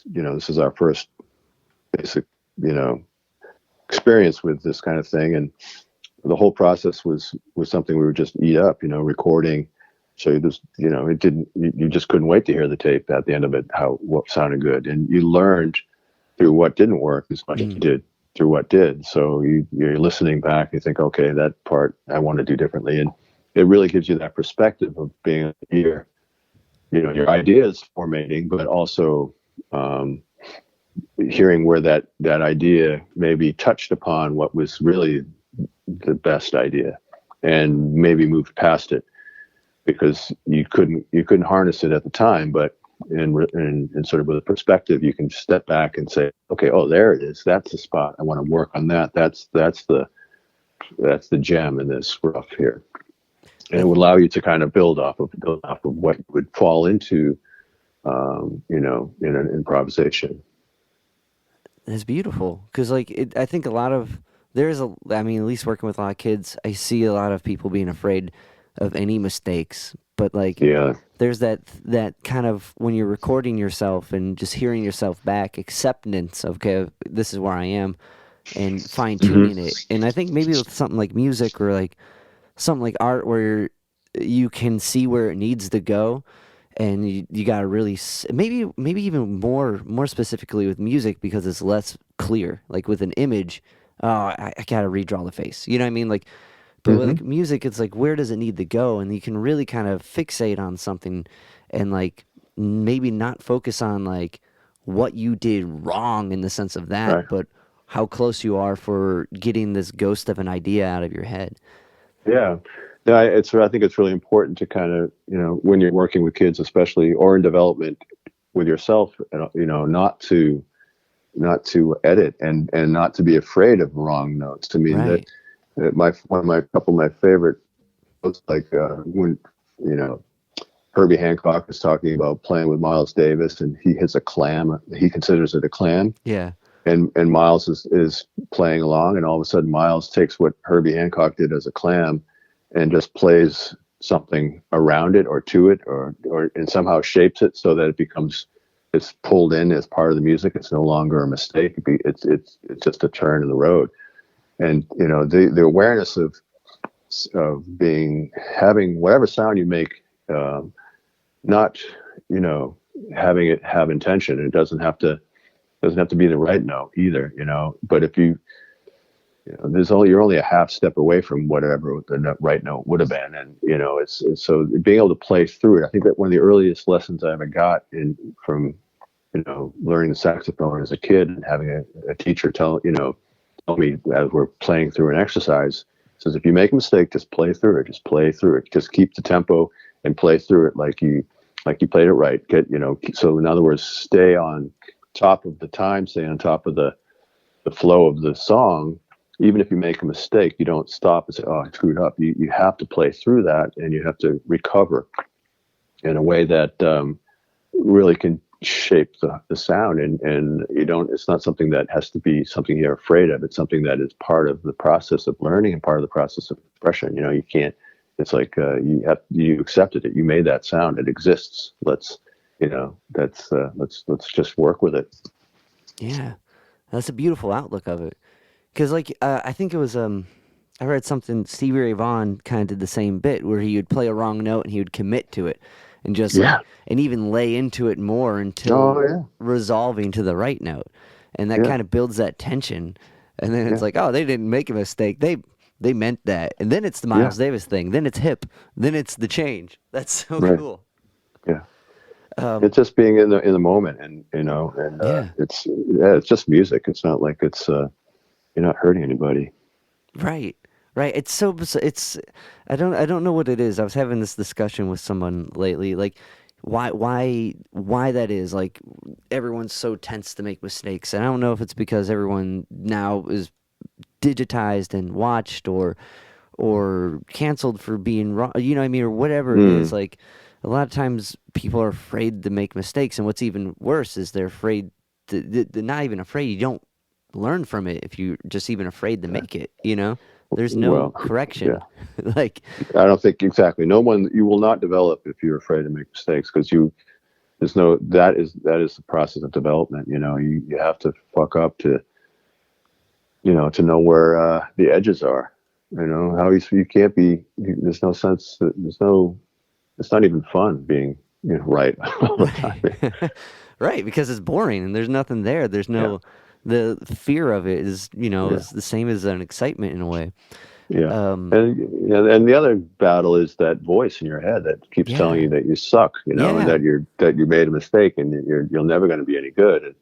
this is our first basic experience with this kind of thing, and the whole process was something we would just eat up, recording. So you just couldn't wait to hear the tape at the end of it, what sounded good. And you learned through what didn't work as much as you did through what did. So you're listening back, you think, okay, that part I want to do differently. And it really gives you that perspective of being here, your ideas formating, but also, hearing where that idea maybe touched upon what was really the best idea and maybe moved past it because you couldn't harness it at the time, but in sort of with a perspective, you can step back and say, okay, oh, there it is. That's the spot. I want to work on that. That's the gem in this rough here. And it would allow you to kind of build off of what would fall into, in an improvisation. It's beautiful because, like, I think a lot of I mean, at least working with a lot of kids, I see a lot of people being afraid of any mistakes. But like, Yeah. there's that kind of when you're recording yourself and just hearing yourself back, acceptance of okay, this is where I am, and fine tuning it. And I think maybe with something like music or like something like art, where you can see where it needs to go. And you got to really maybe even more specifically with music because it's less clear. Like with an image, I got to redraw the face. You know what I mean? Like, but with like music, it's like where does it need to go? And you can really kind of fixate on something, and like maybe not focus on like what you did wrong in the sense of that, Right. but how close you are for getting this ghost of an idea out of your head. Yeah. Yeah, I think it's really important to kind of, when you're working with kids, especially, or in development with yourself, not to edit and not to be afraid of wrong notes. I mean, that Right. my one of my couple of my favorite quotes, like when you know Herbie Hancock is talking about playing with Miles Davis, and he hits a clam. He considers it a clam, Yeah. and Miles is playing along, and all of a sudden Miles takes what Herbie Hancock did as a clam, and just plays something around it or to it, or and somehow shapes it so that it becomes it's pulled in as part of the music. It's no longer a mistake. It's just a turn in the road, and the awareness of having whatever sound you make. Not having it have intention. It doesn't have to be the right note either, but if you're only a half step away from whatever the right note would have been, and it's so being able to play through it. I think that one of the earliest lessons I ever got from learning the saxophone as a kid, and having a teacher tell me as we're playing through an exercise, says, if you make a mistake, just play through it, just keep the tempo and play through it like you played it right. So in other words, stay on top of the time, stay on top of the flow of the song. Even if you make a mistake, you don't stop and say, oh, I screwed up. You have to play through that, and you have to recover in a way that really can shape the sound. And it's not something that has to be something you're afraid of. It's something that is part of the process of learning and part of the process of expression. You can't, it's like you accepted it. You made that sound. It exists. Let's just work with it. Yeah. That's a beautiful outlook of it. Because, I think it was, I read something, Stevie Ray Vaughan kind of did the same bit, where he would play a wrong note and he would commit to it and just, and even lay into it more until resolving to the right note. And that kind of builds that tension. And then it's like, oh, they didn't make a mistake. They meant that. And then it's the Miles Davis thing. Then it's hip. Then it's the change. That's so cool. Yeah. It's just being in the moment, and it's just music. It's not like it's you're not hurting anybody. Right. It's I don't know what it is. I was having this discussion with someone lately, like why that is. Like, everyone's so tense to make mistakes. And I don't know if it's because everyone now is digitized and watched or canceled for being wrong, or whatever it is. Like, a lot of times people are afraid to make mistakes, and what's even worse is they're afraid they're not even afraid. You don't learn from it if you're just even afraid to make it. There's no correction. Like, I don't think exactly. You will not develop if you're afraid to make mistakes, because that is the process of development. You have to fuck up to know where the edges are. How you can't be. There's no sense. It's not even fun being right all the time. Right, because it's boring and there's nothing there. There's no the fear of it is is the same as an excitement in a way. Yeah. And the other battle is that voice in your head that keeps telling you that you suck, and that you made a mistake, and you're never going to be any good.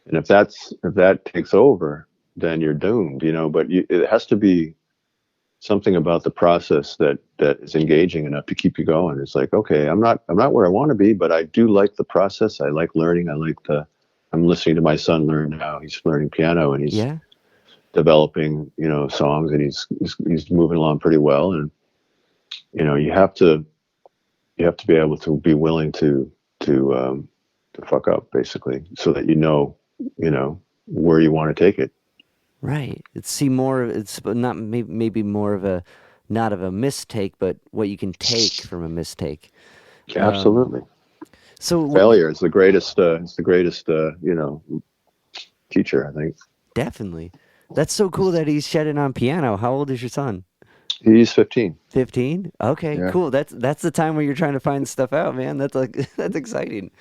And if that takes over, then you're doomed. But it has to be something about the process that is engaging enough to keep you going. It's like, okay, I'm not where I want to be, but I do like the process. I like learning. I'm listening to my son learn now. He's learning piano, and he's developing, songs, and he's moving along pretty well. And, you have to be able to be willing to fuck up, basically, so that where you want to take it. Right. It's not maybe more of a, not of a mistake, but what you can take from a mistake. Absolutely. So failure is the greatest. It's the greatest. Teacher, I think. Definitely. That's so cool that he's shedding on piano. How old is your son? He's 15. 15? Okay, cool. That's the time where you're trying to find stuff out, man. That's exciting.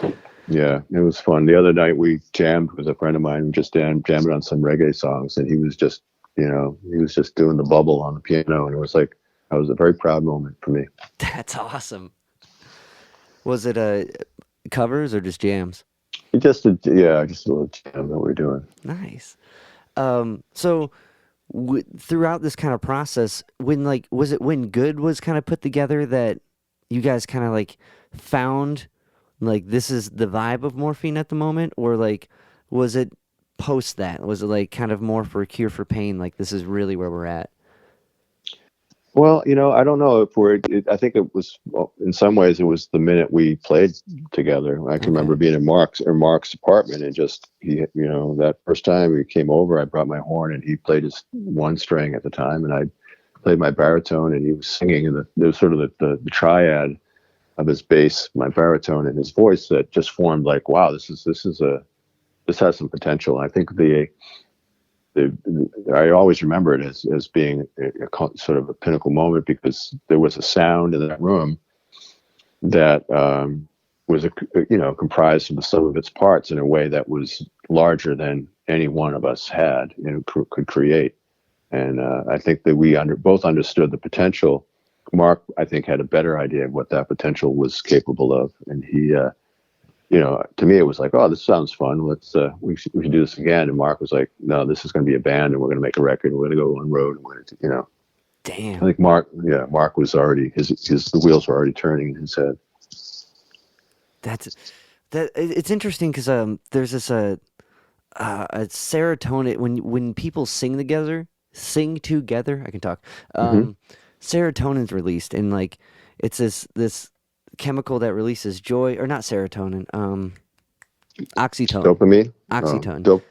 Yeah, it was fun. The other night we jammed with a friend of mine. We just jammed on some reggae songs, and he was just doing the bubble on the piano, and it was a very proud moment for me. That's awesome. Was it covers or just jams? Just a little jam that we're doing. Nice. So throughout this kind of process, was it when Good was kind of put together that you guys kind of found this is the vibe of Morphine at the moment, or was it post that? Was it kind of more for a cure for pain? This is really where we're at. Well, I don't know if I think it was, well, in some ways, it was the minute we played together. I can remember Okay. being in Mark's apartment, and just that first time he came over, I brought my horn, and he played his one string at the time, and I played my baritone, and he was singing, and there was sort of the triad of his bass, my baritone, and his voice that just formed like, wow, this has some potential. I think I always remember it as being sort of a pinnacle moment, because there was a sound in that room that was comprised of the sum of its parts in a way that was larger than any one of us had could create. And I think that we both understood the potential. Mark, I think, had a better idea of what that potential was capable of, and he to me, it was like, oh, this sounds fun. We should do this again. And Mark was like, no, this is going to be a band, and we're going to make a record, and we're going to go on road, and we're going to. I Damn. think Mark was already the wheels were already turning in his head. It's interesting because there's this a serotonin when people sing together. I can talk. Mm-hmm. Serotonin's released, and like it's this chemical that releases joy, or not serotonin, oxytocin. Dopamine. Oxytocin. Dope.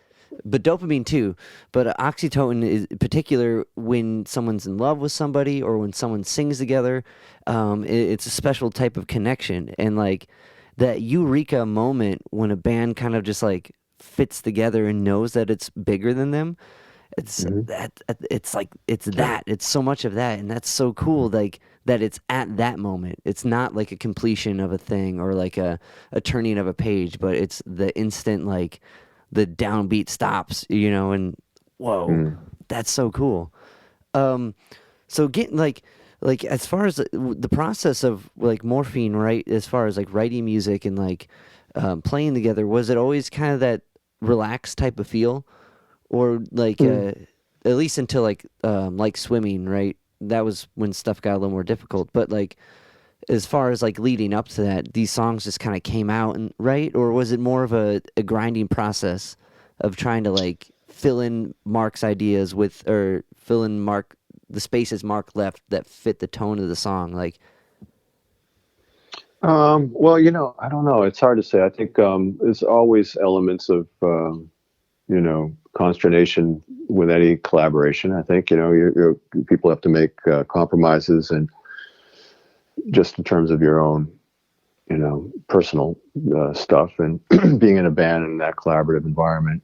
But dopamine too. But oxytocin is particular when someone's in love with somebody or when someone sings together. It's a special type of connection, and like that eureka moment when a band kind of just like fits together and knows that it's bigger than them. It's Mm-hmm. that it's like it's so much of that, and that's so cool. Like that it's at that moment. It's not like a completion of a thing or like a turning of a page, but it's the instant like the downbeat stops, and whoa, Mm-hmm. that's so cool. Um, so getting like as far as the process of like Morphine, right? As far as like writing music and like playing together, was it always kind of that relaxed type of feel, or like at least until like swimming, right? That was when stuff got a little more difficult. But like as far as like leading up to that, these songs just kind of came out, and right? Or was it more of a grinding process of trying to like fill in Mark's ideas with, or fill in the spaces Mark left that fit the tone of the song? Like, Well, I don't know. It's hard to say. I think there's always elements of consternation with any collaboration. I think people have to make compromises, and just in terms of your own personal stuff, and being in a band in that collaborative environment,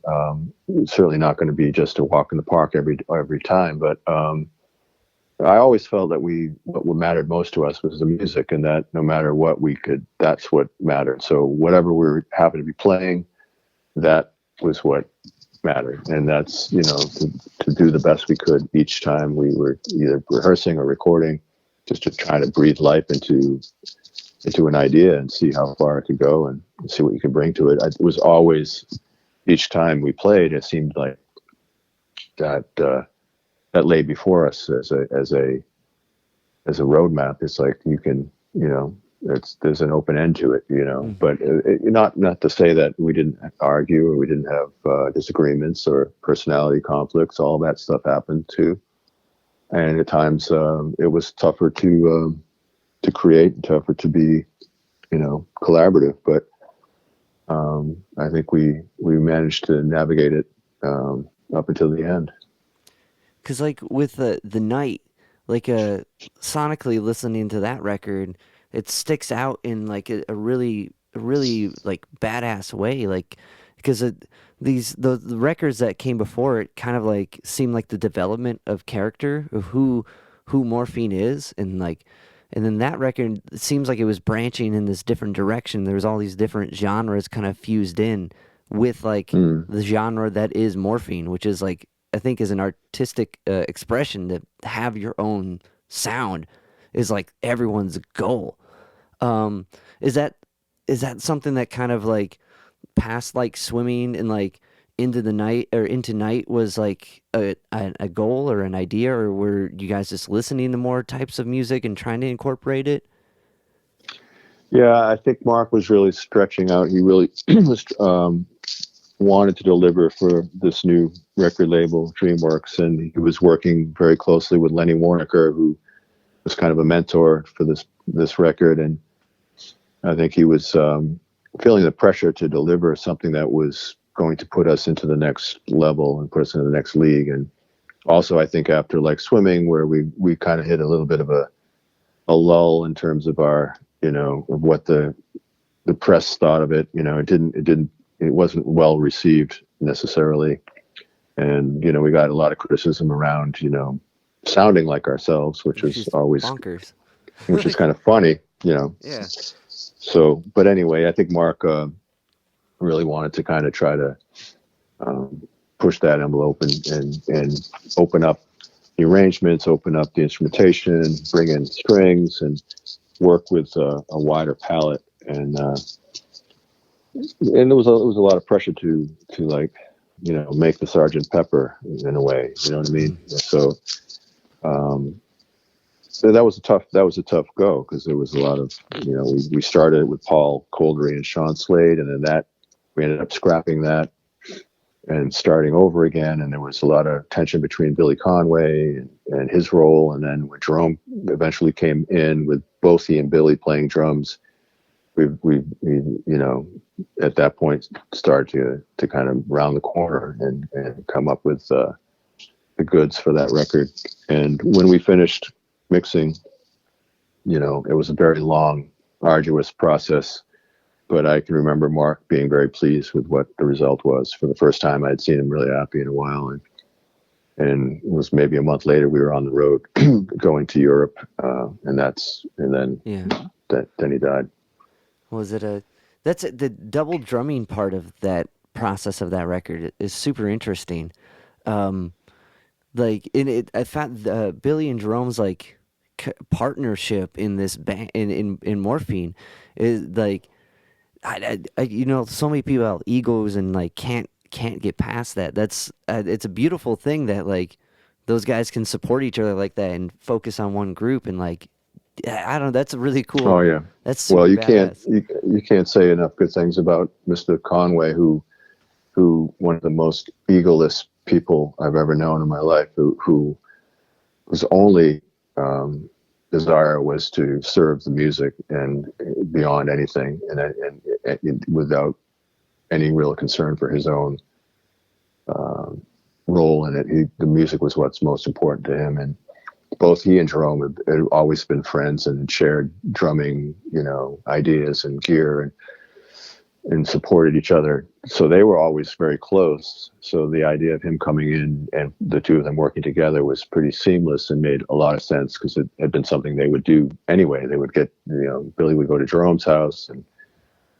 it's certainly not going to be just a walk in the park every time. But I always felt that what mattered most to us was the music, and that no matter what that's what mattered. So whatever we happened to be playing, that was what mattered, and that's to do the best we could each time we were either rehearsing or recording, just to try to breathe life into an idea and see how far it could go and see what you could bring to it. It was always, each time we played, it seemed like that that lay before us as a roadmap. It's like you can, there's an open end to it, mm, but not to say that we didn't argue or we didn't have disagreements or personality conflicts. All that stuff happened too. And at times it was tougher to create and tougher to be, collaborative. But I think we managed to navigate it up until the end. cause like with the night, like sonically listening to that record, it sticks out in like a really like badass way. Like because the records that came before it kind of like seem like the development of character of who Morphine is, and like and then that record, it seems like it was branching in this different direction. There was all these different genres kind of fused in with like Mm. the genre that is Morphine, which is like I think is an artistic expression to have your own sound is like everyone's goal. Um, is that something that kind of like past like swimming and like into the night or into night was like a goal or an idea, or were you guys just listening to more types of music and trying to incorporate it? Yeah, I think Mark was really stretching out. He really was wanted to deliver for this new record label, DreamWorks, and he was working very closely with Lenny Waronker, who was kind of a mentor for this record, and I think he was feeling the pressure to deliver something that was going to put us into the next level and put us into the next league. And also, I think after like Swimming, where we kind of hit a little bit of a lull in terms of our, of what the press thought of it. It wasn't well received necessarily. And, we got a lot of criticism around, sounding like ourselves, which is always bonkers, which is kind of funny, Yeah. So, but anyway, I think Mark really wanted to kind of try to push that envelope and open up the arrangements, open up the instrumentation, bring in strings, and work with a wider palette. And there was a lot of pressure to like, make the Sergeant Pepper in a way. You know what I mean? So that was a tough go, because there was a lot of, we started with Paul Coldery and Sean Slade, and then we ended up scrapping that and starting over again. And there was a lot of tension between Billy Conway and his role. And then when Jerome eventually came in with both he and Billy playing drums, we at that point started to kind of round the corner and come up with the goods for that record. And when we finished mixing, it was a very long, arduous process, but I can remember Mark being very pleased with what the result was. For the first time, I'd seen him really happy in a while. And it was maybe a month later, we were on the road going to Europe. And then he died. Was it the double drumming part of that process of that record is super interesting. Like I found Billy and Jerome's like partnership in this band in Morphine is like, I so many people have egos and like can't get past that. That's it's a beautiful thing that like those guys can support each other like that and focus on one group, and like, I don't know, that's really cool. Oh yeah, that's super well, you badass. you can't say enough good things about Mr. Conway, who one of the most egoless people I've ever known in my life, who was only desire was to serve the music and beyond anything, and without any real concern for his own role in it. The music was what's most important to him, and both he and Jerome had always been friends and shared drumming, ideas and gear, and supported each other. So they were always very close. So the idea of him coming in and the two of them working together was pretty seamless and made a lot of sense, because it had been something they would do anyway. They would get, Billy would go to Jerome's house and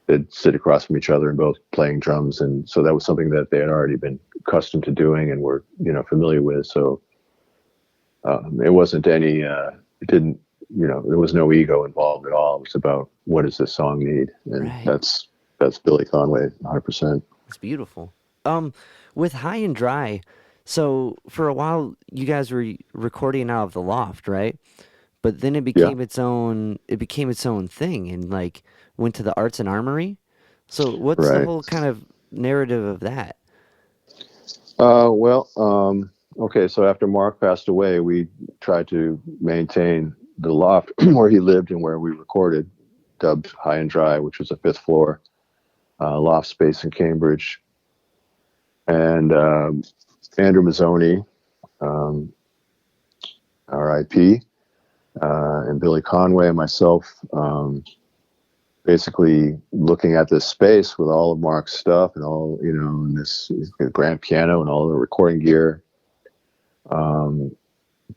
they'd sit across from each other and both playing drums. And so that was something that they had already been accustomed to doing and were, familiar with. So it wasn't any, there was no ego involved at all. It was about, what does this song need? And Right. That's Billy Conway, 100%. It's beautiful. With High and Dry, so for a while you guys were recording out of the loft, right? But then it became its own. It became its own thing, and like went to the Arts and Armory. So what's the whole kind of narrative of that? Okay. So after Mark passed away, we tried to maintain the loft where he lived and where we recorded, dubbed High and Dry, which was a fifth floor loft space in Cambridge. And Andrew Mazzoni, R.I.P., and Billy Conway and myself, basically looking at this space with all of Mark's stuff and all, and this grand piano and all the recording gear,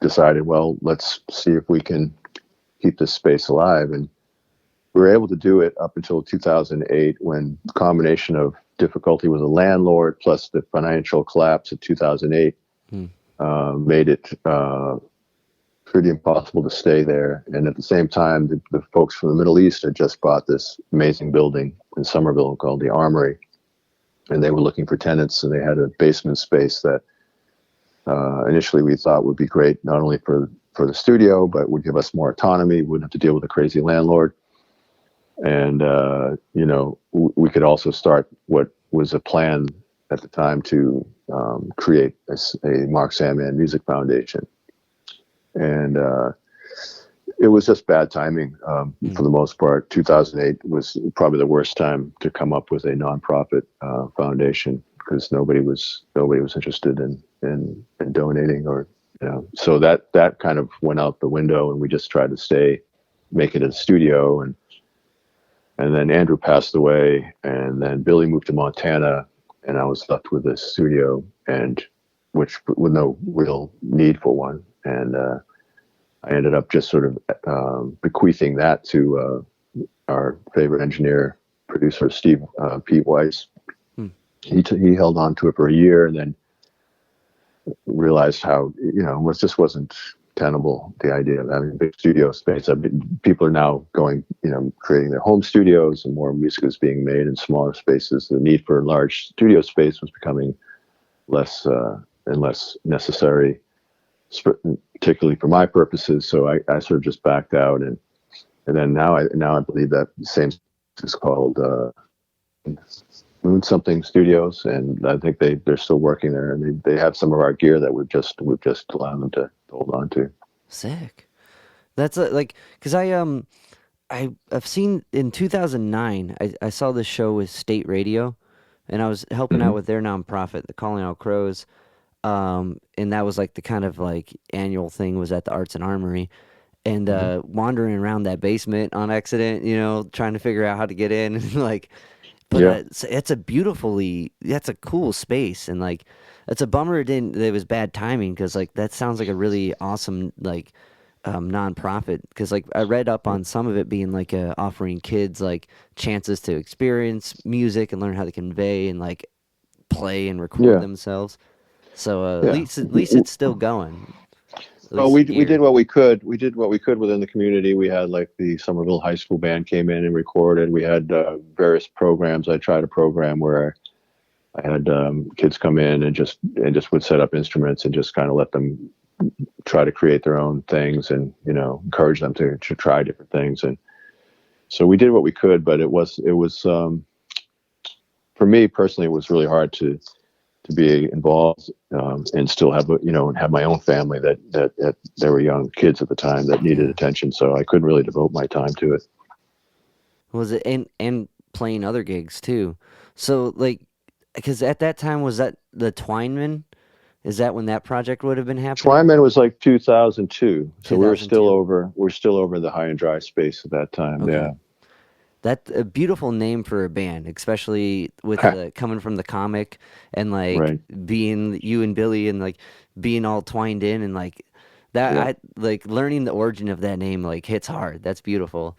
decided, well, let's see if we can keep this space alive. And we were able to do it up until 2008, when the combination of difficulty with the landlord plus the financial collapse of 2008 made it pretty impossible to stay there. And at the same time, the folks from the Middle East had just bought this amazing building in Somerville called the Armory, and they were looking for tenants, and they had a basement space that initially we thought would be great, not only for the studio, but would give us more autonomy. We wouldn't have to deal with a crazy landlord. And, we could also start what was a plan at the time to create a Mark Sandman Music Foundation. And it was just bad timing for Mm. the most part. 2008 was probably the worst time to come up with a nonprofit foundation because nobody was interested in donating or so that kind of went out the window, and we just tried to make it a studio, and then Andrew passed away, and then Billy moved to Montana, and I was left with a studio, and which with no real need for one, and I ended up just sort of bequeathing that to our favorite engineer producer Steve Pete Weiss. Hmm. He held on to it for a year, and then realized how it just wasn't tenable, the idea of having a big studio space. People are now going, creating their home studios, and more music is being made in smaller spaces. The need for large studio space was becoming less and less necessary, particularly for my purposes. So I sort of just backed out, and then now I believe that same is called Moon Something Studios, and I think they're still working there, and they have some of our gear that we've just allowed them to hold on to. Sick. That's like, because I've seen in 2009, I saw this show with State Radio, and I was helping out with their nonprofit, the Calling All Crows. And that was like the kind of like annual thing was at the Arts and Armory, and wandering around that basement on accident, trying to figure out how to get in, and like, but Yeah. that's a cool space, and like, it's a bummer it was bad timing, because like that sounds like a really awesome like nonprofit, because like I read up on some of it being like offering kids like chances to experience music and learn how to convey and like play and record Yeah. themselves. So Yeah. at least it's still going. At Well, least we here. did what we could. We did what we could within the community. We had like the Somerville High School band came in and recorded. We had various programs. I tried a program where I had kids come in and just would set up instruments and just kind of let them try to create their own things, and encourage them to try different things. And so we did what we could, but it was for me personally, it was really hard to be involved and still have have my own family that there were young kids at the time that needed attention, so I couldn't really devote my time to it. Was it and playing other gigs too? So like, because at that time, was that the Twineman? Is that when that project would have been happening? Twyman was like 2002, so we were 2002. still over the High and Dry space at that time. Okay. Yeah. That's a beautiful name for a band, especially with coming from the comic, and like Right. being you and Billy, and like being all twined in, and like that. Yeah. I like learning the origin of that name like hits hard. That's beautiful.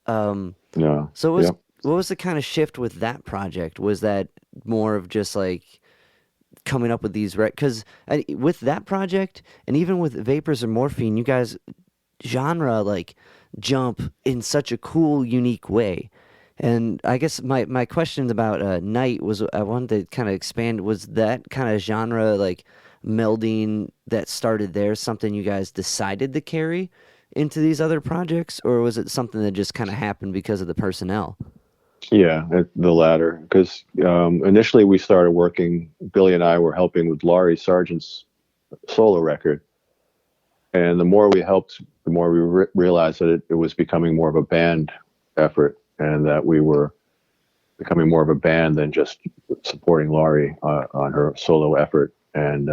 Um, Yeah. so Yeah. what was the kind of shift with that project? Was that more of just like coming up with these because with that project, and even with Vapors of Morphine, you guys genre like jump in such a cool, unique way. And I guess my question about Night was, I wanted to kind of expand, was that kind of genre like melding that started there something you guys decided to carry into these other projects, or was it something that just kind of happened because of the personnel? Yeah, the latter. Because initially we started working. Billy and I were helping with Laurie Sargent's solo record, and the more we helped, the more we realized that it was becoming more of a band effort, and that we were becoming more of a band than just supporting Laurie on her solo effort. And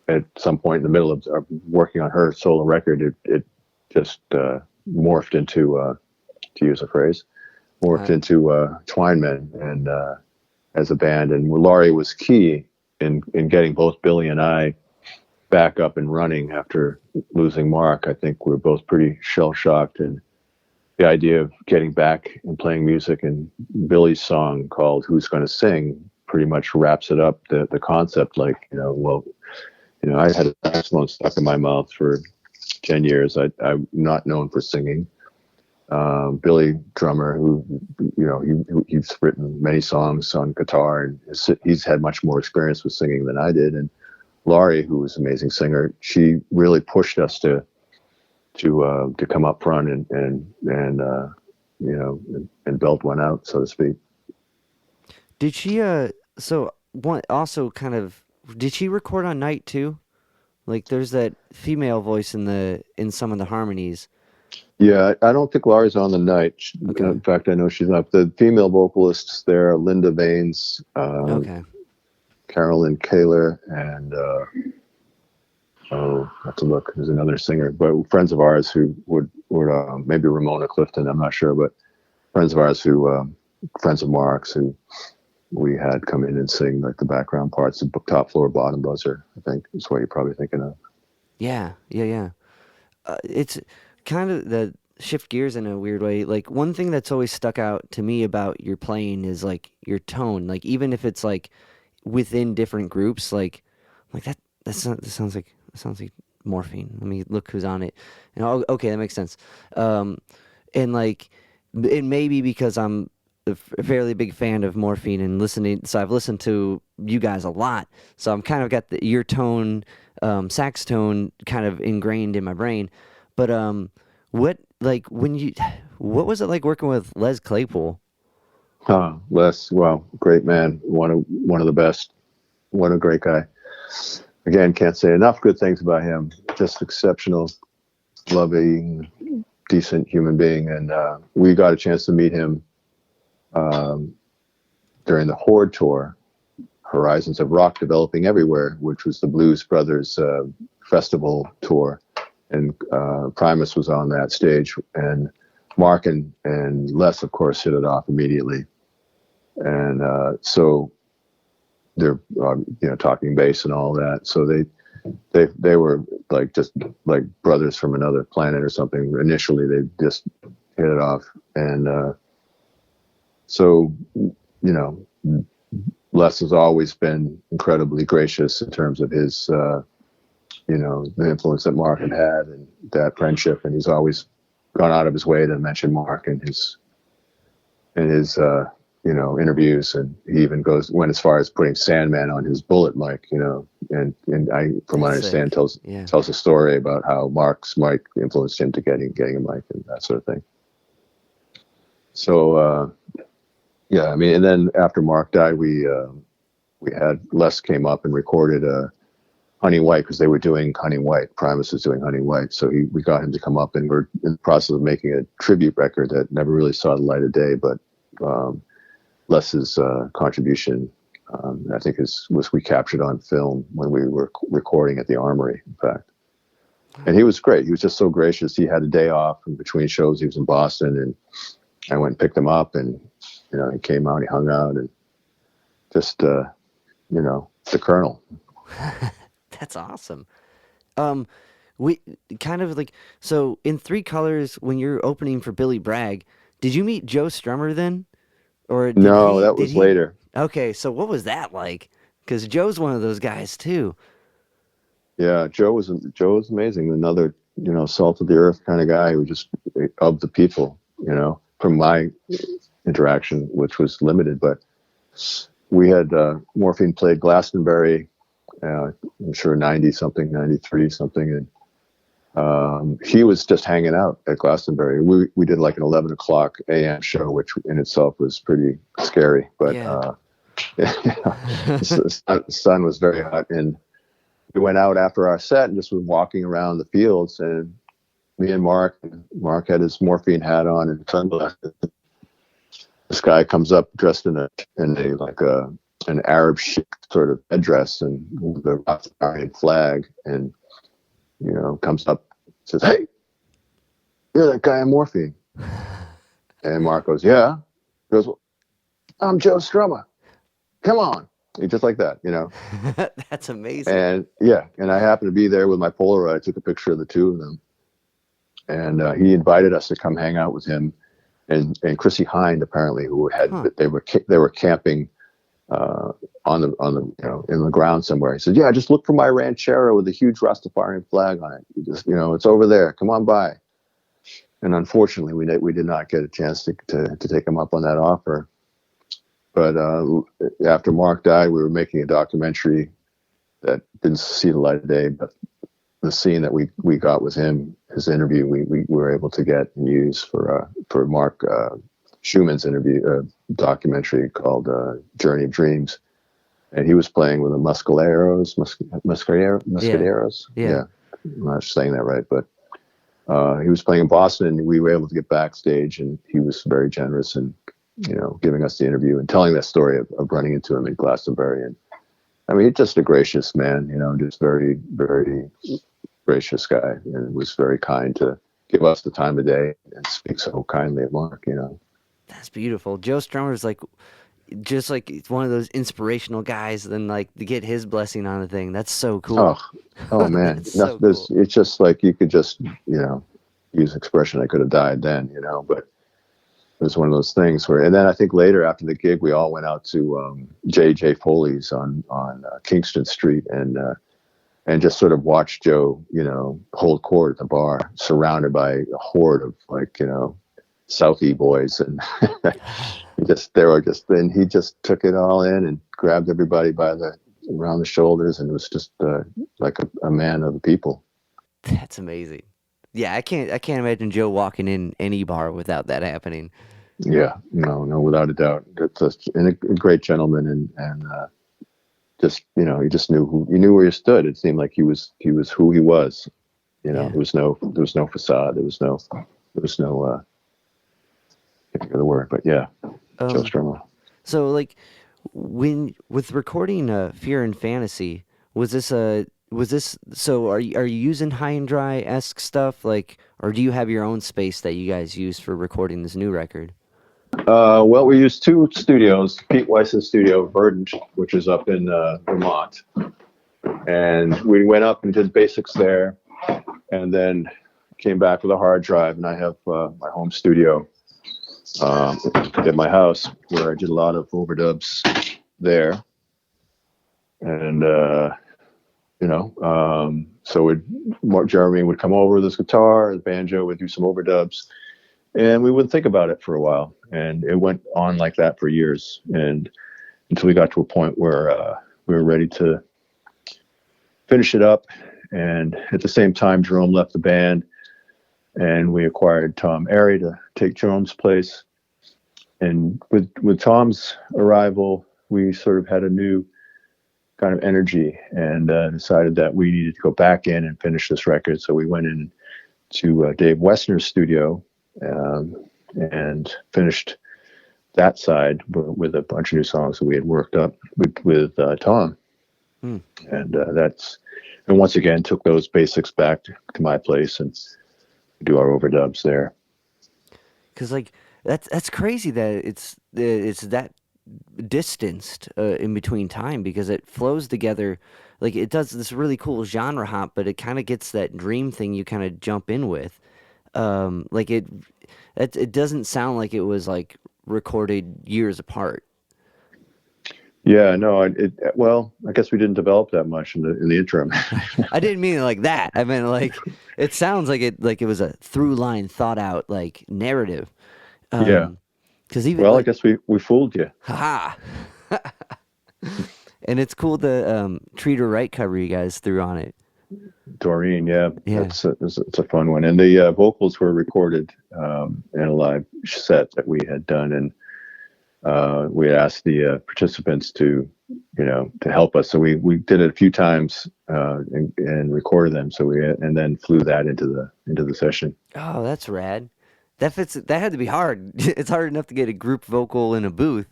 at some point in the middle of working on her solo record, it just morphed into, to use a phrase, into Twinemen and as a band. And Laurie was key in getting both Billy and I back up and running after losing Mark. I think we were both pretty shell shocked, and the idea of getting back and playing music, and Billy's song called "Who's Gonna Sing" pretty much wraps it up. The concept, like I had a saxophone stuck in my mouth for 10 years. I'm not known for singing. Billy, drummer, who he's written many songs on guitar, and he's had much more experience with singing than I did. And Laurie, who was an amazing singer, she really pushed us to come up front and belt one out, so to speak. Did she so one also kind of did she record on Night too? Like there's that female voice in some of the harmonies. Yeah, I don't think Laurie's on the night. Okay. In fact, I know she's not. The female vocalists there are Linda Baines, Okay. Carolyn Kaler, and oh, I have to look. There's another singer, but friends of ours who would maybe Ramona Clifton. I'm not sure, but friends of ours who friends of Mark's who we had come in and sing like the background parts, the top floor, bottom buzzer. I think is what you're probably thinking of. Yeah. Yeah. Yeah. It's kind of the shift gears in a weird way. Like one thing that's always stuck out to me about your playing is like your tone. Like even if it's like within different groups, like that sounds like Morphine. Let me look who's on it. And okay, that makes sense. Um, and like it may be because I'm a fairly big fan of Morphine and listening, so I've listened to you guys a lot. So I'm kind of got your tone, sax tone, kind of ingrained in my brain. But what like when you, what was it like working with Les Claypool? Les, well, great man, one of the best. What a great guy. Again, can't say enough good things about him. Just exceptional, loving, decent human being. And we got a chance to meet him during the Horde tour, Horizons of Rock Developing Everywhere, which was the Blues Brothers festival tour. And Primus was on that stage. And Mark and Les, of course, hit it off immediately. And so they're talking bass and all that. So they were like just like brothers from another planet or something. Initially, they just hit it off, and so Les has always been incredibly gracious in terms of his the influence that Mark had and that friendship, and he's always gone out of his way to mention Mark in his interviews, and he even went as far as putting Sandman on his bullet mic, and I, from what I understand, tells a story about how Mark's mic influenced him to getting a mic and that sort of thing. So I mean, and then after Mark died, we had Les came up and recorded Honey White, because they were doing Honey White. Primus was doing Honey White, so we got him to come up, and we're in the process of making a tribute record that never really saw the light of day, but Les's contribution, I think, was we captured on film when we were recording at the Armory, in fact. And he was great. He was just so gracious. He had a day off in between shows. He was in Boston, and I went and picked him up, and he came out, he hung out, and just the Colonel. That's awesome. We kind of like, so in Three Colors, when you're opening for Billy Bragg, did you meet Joe Strummer then? Or that was later. Okay, so what was that like? Because Joe's one of those guys too. Yeah, Joe was amazing. Another salt of the earth kind of guy who just of the people. From my interaction, which was limited, but we had Morphine played Glastonbury. I'm sure 90 something, 93 something, and he was just hanging out at Glastonbury. We did like an 11 o'clock a.m. show, which in itself was pretty scary. But the sun was very hot, and we went out after our set and just was walking around the fields. And me and Mark had his Morphine hat on and sunglasses. This guy comes up dressed in an Arab chic sort of headdress and with the Rastafarian flag, and comes up, says, "Hey, you're that guy in Morphine." And Mark goes, "Yeah." He goes, "Well, I'm Joe Strummer. Come on." Just like that, That's amazing. And and I happened to be there with my Polaroid. I took a picture of the two of them, and he invited us to come hang out with him and Chrissy Hind, apparently, who they were camping on the in the ground somewhere. He said, "Yeah, just look for my ranchero with a huge Rastafarian flag on it. It's over there. Come on by." And unfortunately, we did not get a chance to take him up on that offer. But after Mark died, we were making a documentary that didn't see the light of day. But the scene that we got with him, his interview, we were able to get and use for Mark Schumann's documentary called Journey of Dreams. And he was playing with the Muscaderos. Yeah. I'm not saying that right, but he was playing in Boston, and we were able to get backstage, and he was very generous and, giving us the interview and telling that story of running into him in Glastonbury. And I mean, he's just a gracious man, just very, very gracious guy, and was very kind to give us the time of day and speak so kindly of Mark. That's beautiful. Joe Strummer's like, just like it's one of those inspirational guys. Then like to get his blessing on the thing, that's so cool. Oh man, so cool. It's just like you could just use expression. I could have died then, but it was one of those things where. And then I think later after the gig, we all went out to J.J. Foley's on Kingston Street and just sort of watched Joe, hold court at the bar, surrounded by a horde of Southie boys, and he just took it all in and grabbed everybody around the shoulders, and was just like a man of the people. That's amazing. Yeah, I can't imagine Joe walking in any bar without that happening. Yeah, no, without a doubt. And a great gentleman, and just he just knew where he stood. It seemed like he was who he was. Yeah. There was no facade. There was no I can't think of the word, but yeah, Joe Strummer. So like with recording Fear and Fantasy, was this so are you using high and dry-esque stuff, like, or do you have your own space that you guys use for recording this new record? Well, we used two studios, Pete Weiss's studio, Verdant, which is up in Vermont. And we went up and did basics there, and then came back with a hard drive. And I have my home studio at my house, where I did a lot of overdubs there. And, so Jeremy would come over with his guitar, the banjo, would do some overdubs, and we wouldn't think about it for a while. And it went on like that for years, and until we got to a point where we were ready to finish it up. And at the same time, Jerome left the band, and we acquired Tom Arey to take Jerome's place. And with Tom's arrival, we sort of had a new kind of energy, and decided that we needed to go back in and finish this record. So we went in to Dave Wessner's studio and finished that side with a bunch of new songs that we had worked up with Tom. And once again took those basics back to my place and do our overdubs there. Because like that's crazy that it's that distanced in between time, because it flows together. Like it does this really cool genre hop, but it kind of gets that dream thing you kind of jump in with. Like it doesn't sound like it was like recorded years apart. Yeah, no, well, I guess we didn't develop that much in the interim. I didn't mean it like that. I meant like it sounds like it was a through line, thought out like narrative. Yeah. Because even I guess we fooled you. Ha. And it's cool the Treat Her Right cover you guys threw on it. Doreen, yeah. It's a fun one. And the vocals were recorded in a live set that we had done, and we asked the participants to help us. So we did it a few times and recorded them. So and then flew that into the session. Oh, that's rad. That had to be hard. It's hard enough to get a group vocal in a booth.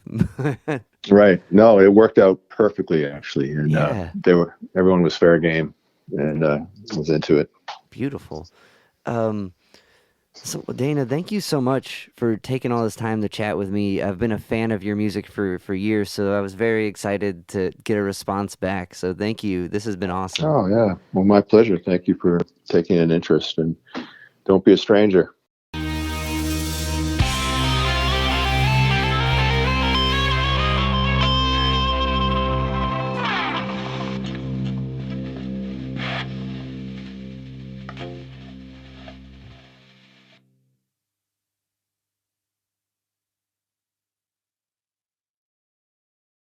Right. No, it worked out perfectly, actually. And everyone was fair game and was into it. Beautiful. So Dana, thank you so much for taking all this time to chat with me. I've been a fan of your music for years, so I was very excited to get a response back. So thank you. This has been awesome. Oh, yeah. Well, my pleasure. Thank you for taking an interest, and don't be a stranger.